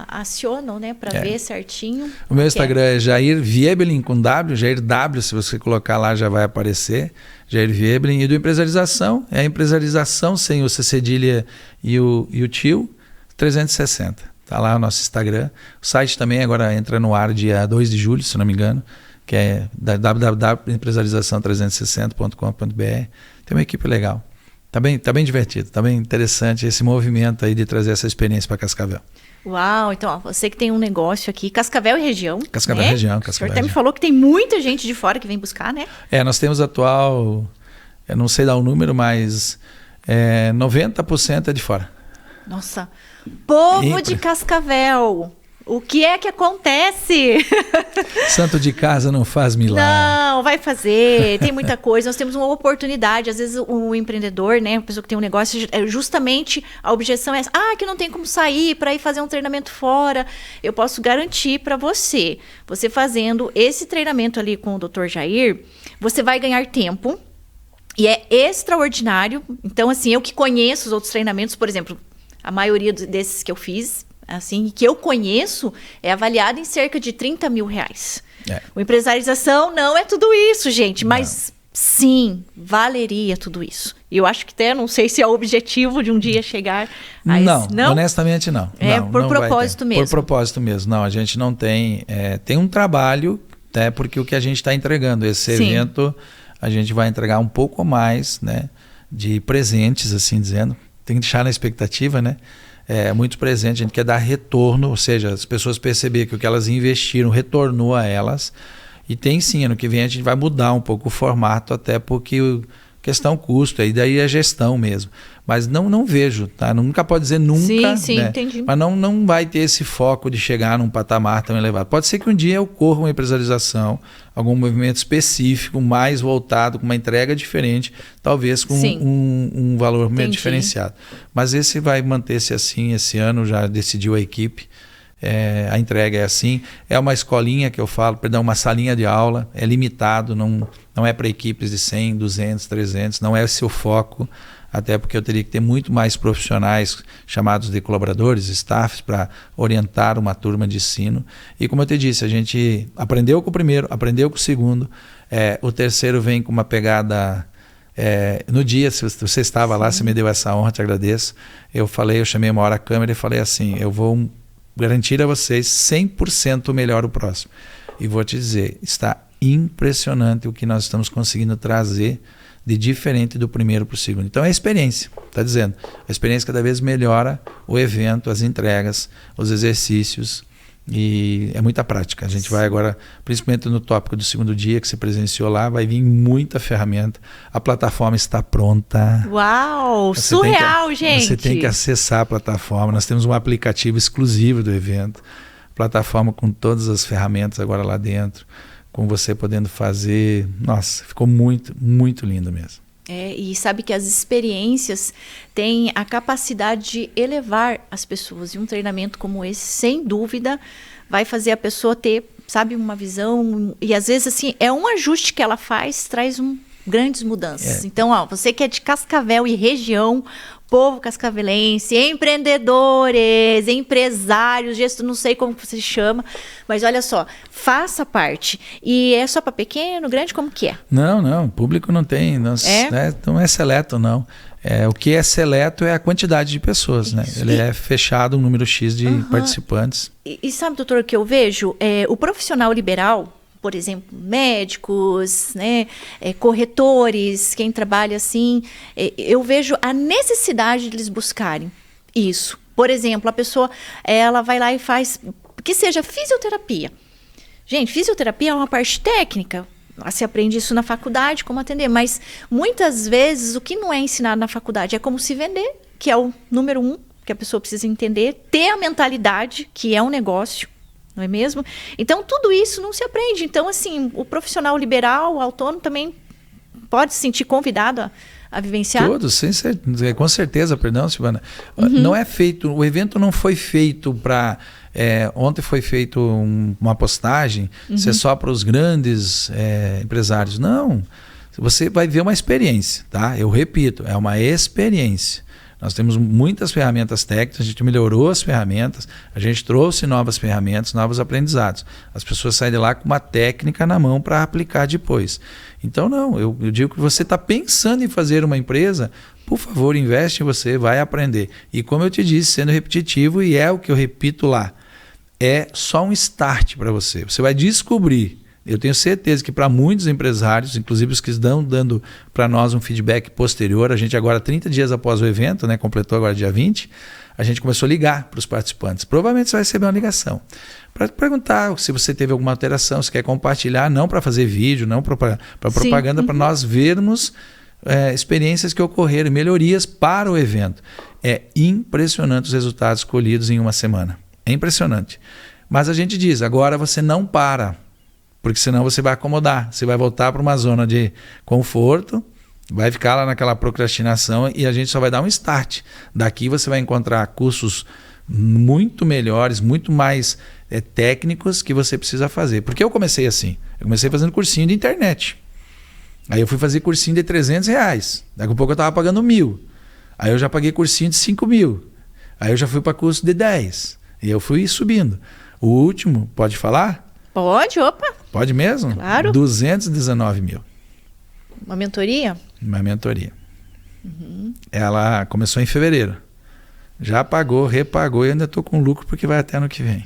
acionam, né, para ver certinho. O meu Instagram é Jair Viebelin com W, Jair W, se você colocar lá já vai aparecer. Jair Viebelin. E do Empresarização, é a Empresarização sem o C cedilha e o tio, 360. Está lá o nosso Instagram. O site também agora entra no ar dia 2 de julho, se não me engano, que é www.empresarização360.com.br. Tem uma equipe legal. Tá bem divertido, tá bem interessante esse movimento aí de trazer essa experiência para Cascavel. Uau, então você que tem um negócio aqui, Cascavel e região. Cascavel e região. O senhor até me falou que tem muita gente de fora que vem buscar, né? Nós temos eu não sei dar o número, mas 90% é de fora. Nossa, povo de Cascavel, o que é que acontece? Santo de casa não faz milagre. Não, vai fazer, tem muita coisa. Nós temos uma oportunidade, às vezes o empreendedor, né, a pessoa que tem um negócio, justamente a objeção é que não tem como sair para ir fazer um treinamento fora. Eu posso garantir para você fazendo esse treinamento ali com o Dr. Jair, você vai ganhar tempo e é extraordinário. Então, assim, eu que conheço os outros treinamentos, por exemplo, a maioria desses que eu fiz, assim, que eu conheço, é avaliado em cerca de R$30 mil. O Empresarização não é tudo isso, gente, mas sim, valeria tudo isso. E eu acho que até, não sei se é o objetivo de um dia chegar a não, honestamente não. Por propósito mesmo. Por propósito mesmo. Não, a gente não tem... tem um trabalho, né, porque o que a gente está entregando, esse evento, a gente vai entregar um pouco mais, né, de presentes, assim dizendo. Tem que deixar na expectativa, né? Muito presente, a gente quer dar retorno, ou seja, as pessoas perceberem que o que elas investiram retornou a elas. E tem sim, ano que vem a gente vai mudar um pouco o formato, até porque questão custo, aí daí é gestão mesmo. Mas não vejo, tá? Nunca pode dizer nunca. Sim, né? Entendi. Mas não vai ter esse foco de chegar num patamar tão elevado. Pode ser que um dia ocorra uma empresarização, algum movimento específico, mais voltado, com uma entrega diferente, talvez com um valor meio diferenciado. Mas esse vai manter-se assim, esse ano já decidiu a equipe. A entrega é assim, é uma escolinha que eu falo, uma salinha de aula, é limitado, não é para equipes de 100, 200, 300, não é esse o foco, até porque eu teria que ter muito mais profissionais chamados de colaboradores, staffs, para orientar uma turma de ensino. E como eu te disse, a gente aprendeu com o primeiro, aprendeu com o segundo, o terceiro vem com uma pegada... no dia, se você estava lá, você me deu essa honra, te agradeço. Eu chamei uma hora a câmera e falei assim, eu vou garantir a vocês 100% melhor o próximo. E vou te dizer, está impressionante o que nós estamos conseguindo trazer de diferente do primeiro para o segundo. Então é a experiência, está dizendo. A experiência cada vez melhora o evento, as entregas, os exercícios, e é muita prática. A gente vai agora, principalmente no tópico do segundo dia que você presenciou lá, vai vir muita ferramenta. A plataforma está pronta. Uau, surreal, gente! Você tem que acessar a plataforma. Nós temos um aplicativo exclusivo do evento. Plataforma com todas as ferramentas agora lá dentro, com você podendo fazer. Nossa, ficou muito, muito lindo mesmo. E sabe que as experiências têm a capacidade de elevar as pessoas. E um treinamento como esse, sem dúvida, vai fazer a pessoa ter, sabe, uma visão. E às vezes, assim, é um ajuste que ela faz, traz grandes mudanças. Então, você que é de Cascavel e região, povo cascavelense, empreendedores, empresários, não sei como você chama, mas olha só, faça parte. E é só para pequeno, grande, como que é? Não, público não tem, não é seleto, não. O que é seleto é a quantidade de pessoas, né? Ele é fechado um número X de participantes. E sabe, doutor, o que eu vejo? O profissional liberal, por exemplo, médicos, né, corretores, quem trabalha assim, eu vejo a necessidade de eles buscarem isso. Por exemplo, a pessoa, ela vai lá e faz, que seja fisioterapia. Gente, fisioterapia é uma parte técnica, se aprende isso na faculdade, como atender, mas muitas vezes o que não é ensinado na faculdade é como se vender, que é o número 1, que a pessoa precisa entender, ter a mentalidade, que é um negócio, não é mesmo? Então, tudo isso não se aprende. Então, assim, o profissional liberal, o autônomo, também pode se sentir convidado a vivenciar? Todos, com certeza, perdão, Silvana. Não é feito, o evento não foi feito para... ontem foi feito uma postagem, isso é só para os grandes empresários. Não, você vai ver uma experiência, tá? Eu repito, é uma experiência. Nós temos muitas ferramentas técnicas, a gente melhorou as ferramentas, a gente trouxe novas ferramentas, novos aprendizados. As pessoas saem de lá com uma técnica na mão para aplicar depois. Então, não, eu digo que você está pensando em fazer uma empresa, por favor, investe em você, vai aprender. E como eu te disse, sendo repetitivo, e é o que eu repito lá, é só um start para você. Você vai descobrir. Eu tenho certeza que para muitos empresários, inclusive os que estão dando para nós um feedback posterior, a gente agora, 30 dias após o evento, né, completou agora dia 20, a gente começou a ligar para os participantes. Provavelmente você vai receber uma ligação para perguntar se você teve alguma alteração, se quer compartilhar, não para fazer vídeo, não para propaganda, para nós vermos experiências que ocorreram, melhorias para o evento. É impressionante os resultados colhidos em uma semana. É impressionante. Mas a gente diz, agora você não para, porque senão você vai acomodar, você vai voltar para uma zona de conforto, vai ficar lá naquela procrastinação e a gente só vai dar um start. Daqui você vai encontrar cursos muito melhores, muito mais técnicos que você precisa fazer. Porque eu comecei assim, eu comecei fazendo cursinho de internet. Aí eu fui fazer cursinho de R$300, daqui a pouco eu estava pagando 1.000. Aí eu já paguei cursinho de 5.000. Aí eu já fui para curso de 10. E eu fui subindo. O último, pode falar? Pode, opa. Pode mesmo? Claro. 219 mil. Uma mentoria? Uma mentoria. Ela começou em fevereiro. Já pagou, repagou e ainda estou com lucro porque vai até ano que vem.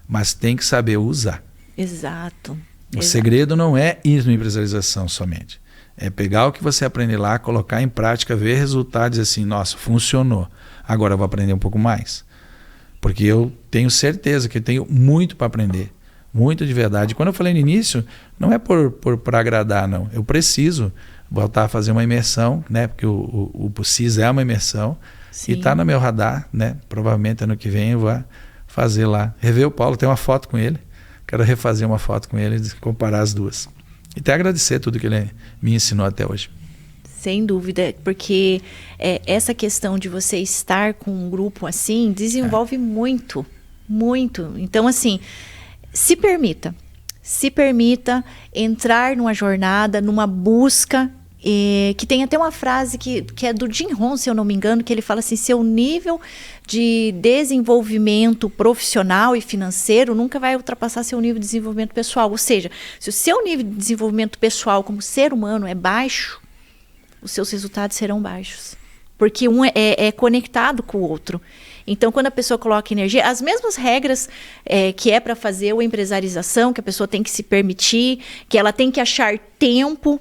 Mas tem que saber usar. Exato. O segredo não é ir na empresarialização somente. É pegar o que você aprende lá, colocar em prática, ver resultados assim, nossa, funcionou. Agora eu vou aprender um pouco mais. Porque eu tenho certeza que eu tenho muito para aprender. Muito de verdade. Quando eu falei no início, não é por agradar, não. Eu preciso voltar a fazer uma imersão, né? Porque o CIS é uma imersão. Sim. E está no meu radar, né? Provavelmente ano que vem eu vou fazer lá. Rever o Paulo, tem uma foto com ele. Quero refazer uma foto com ele e comparar as duas. E até agradecer tudo que ele me ensinou até hoje. Sem dúvida, porque essa questão de você estar com um grupo assim desenvolve muito, muito. Então, assim, se permita entrar numa jornada, numa busca, que tem até uma frase que é do Jim Rohn, se eu não me engano, que ele fala assim, seu nível de desenvolvimento profissional e financeiro nunca vai ultrapassar seu nível de desenvolvimento pessoal. Ou seja, se o seu nível de desenvolvimento pessoal como ser humano é baixo, os seus resultados serão baixos. Porque um é conectado com o outro. Então, quando a pessoa coloca energia, as mesmas regras que é para fazer a empresarização, que a pessoa tem que se permitir, que ela tem que achar tempo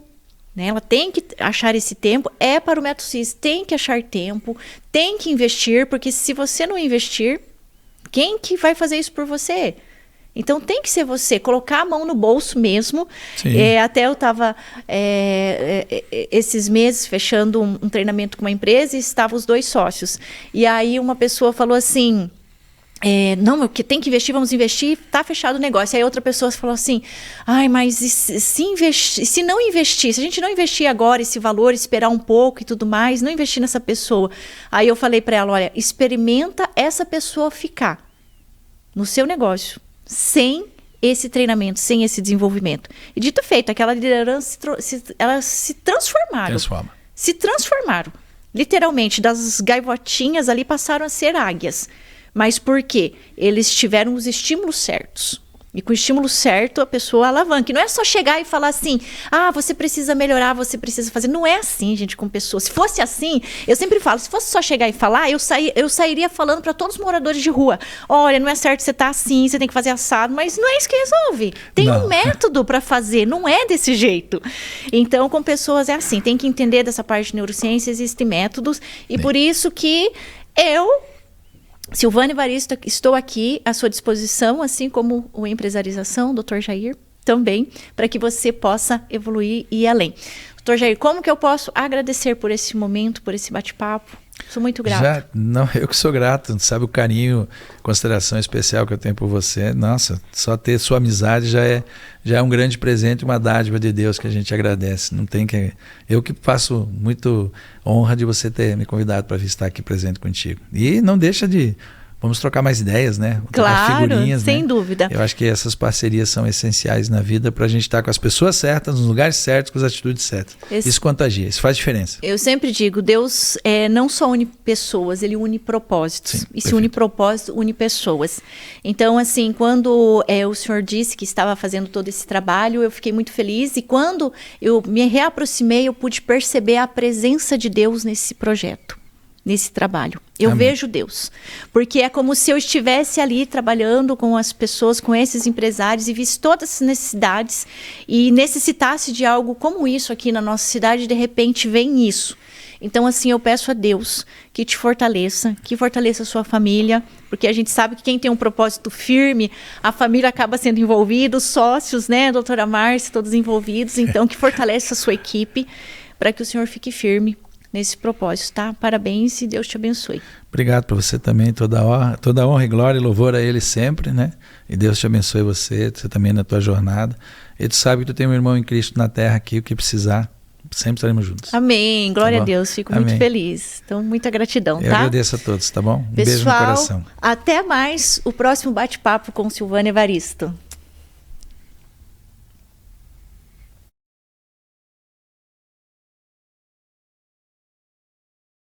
né? Ela tem que achar esse tempo, é para o Método CIS, tem que achar tempo, tem que investir, porque se você não investir, quem que vai fazer isso por você? Então tem que ser você, colocar a mão no bolso mesmo. Até eu estava esses meses fechando um treinamento com uma empresa e estavam os 2 sócios. E aí uma pessoa falou assim, não, que tem que investir, vamos investir, tá fechado o negócio. Aí outra pessoa falou assim, ai, mas se não investir, se a gente não investir agora esse valor, esperar um pouco e tudo mais, não investir nessa pessoa. Aí eu falei para ela, olha, experimenta essa pessoa ficar no seu negócio, sem esse treinamento, sem esse desenvolvimento. E dito e feito, aquela liderança, elas se transformaram. Se transformaram. Literalmente, das gaivotinhas ali passaram a ser águias. Mas por quê? Eles tiveram os estímulos certos. E com o estímulo certo, a pessoa alavanca. E não é só chegar e falar assim, você precisa melhorar, você precisa fazer. Não é assim, gente, com pessoas. Se fosse assim, eu sempre falo, se fosse só chegar e falar, eu sairia falando para todos os moradores de rua, olha, não é certo você tá assim, você tem que fazer assado, mas não é isso que resolve. Tem um método para fazer, não é desse jeito. Então, com pessoas é assim, tem que entender dessa parte de neurociência, existem métodos, e por isso que Silvânia Evaristo, estou aqui à sua disposição, assim como o Empresarização, Dr. Jair, também, para que você possa evoluir e ir além. Dr. Jair, como que eu posso agradecer por esse momento, por esse bate-papo? Sou muito grato. Eu que sou grato, sabe o carinho, consideração especial que eu tenho por você. Nossa, só ter sua amizade já é um grande presente, uma dádiva de Deus que a gente agradece. Não tem que... Eu que faço muito honra de você ter me convidado para vir estar aqui presente contigo. E não deixa de... Vamos trocar mais ideias, né? Trocar figurinhas, sem né? dúvida. Eu acho que essas parcerias são essenciais na vida para a gente estar com as pessoas certas, nos lugares certos, com as atitudes certas. Isso contagia, isso faz diferença. Eu sempre digo, Deus não só une pessoas, Ele une propósitos. Sim, e perfeito. se une propósito, une pessoas. Então, assim, quando o senhor disse que estava fazendo todo esse trabalho, eu fiquei muito feliz. E quando eu me reaproximei, eu pude perceber a presença de Deus nesse projeto, nesse trabalho. Eu Amém. vejo Deus. Porque é como se eu estivesse ali trabalhando com as pessoas, com esses empresários e visse todas essas necessidades e necessitasse de algo como isso aqui na nossa cidade, e de repente vem isso. Então, assim, eu peço a Deus que te fortaleça, que fortaleça a sua família, porque a gente sabe que quem tem um propósito firme, a família acaba sendo envolvida, os sócios, né, doutora Márcia, todos envolvidos. Então, que fortaleça a sua equipe para que o senhor fique firme nesse propósito, tá? Parabéns e Deus te abençoe. Obrigado para você também, toda honra e glória e louvor a Ele sempre, né? E Deus te abençoe você também na tua jornada. E tu sabe que tu tem um irmão em Cristo na terra aqui, o que precisar, sempre estaremos juntos. Amém, glória a Deus, fico muito feliz. Então, muita gratidão, tá? Eu agradeço a todos, tá bom? Pessoal, beijo no coração. Até mais o próximo bate-papo com Silvânia Evaristo.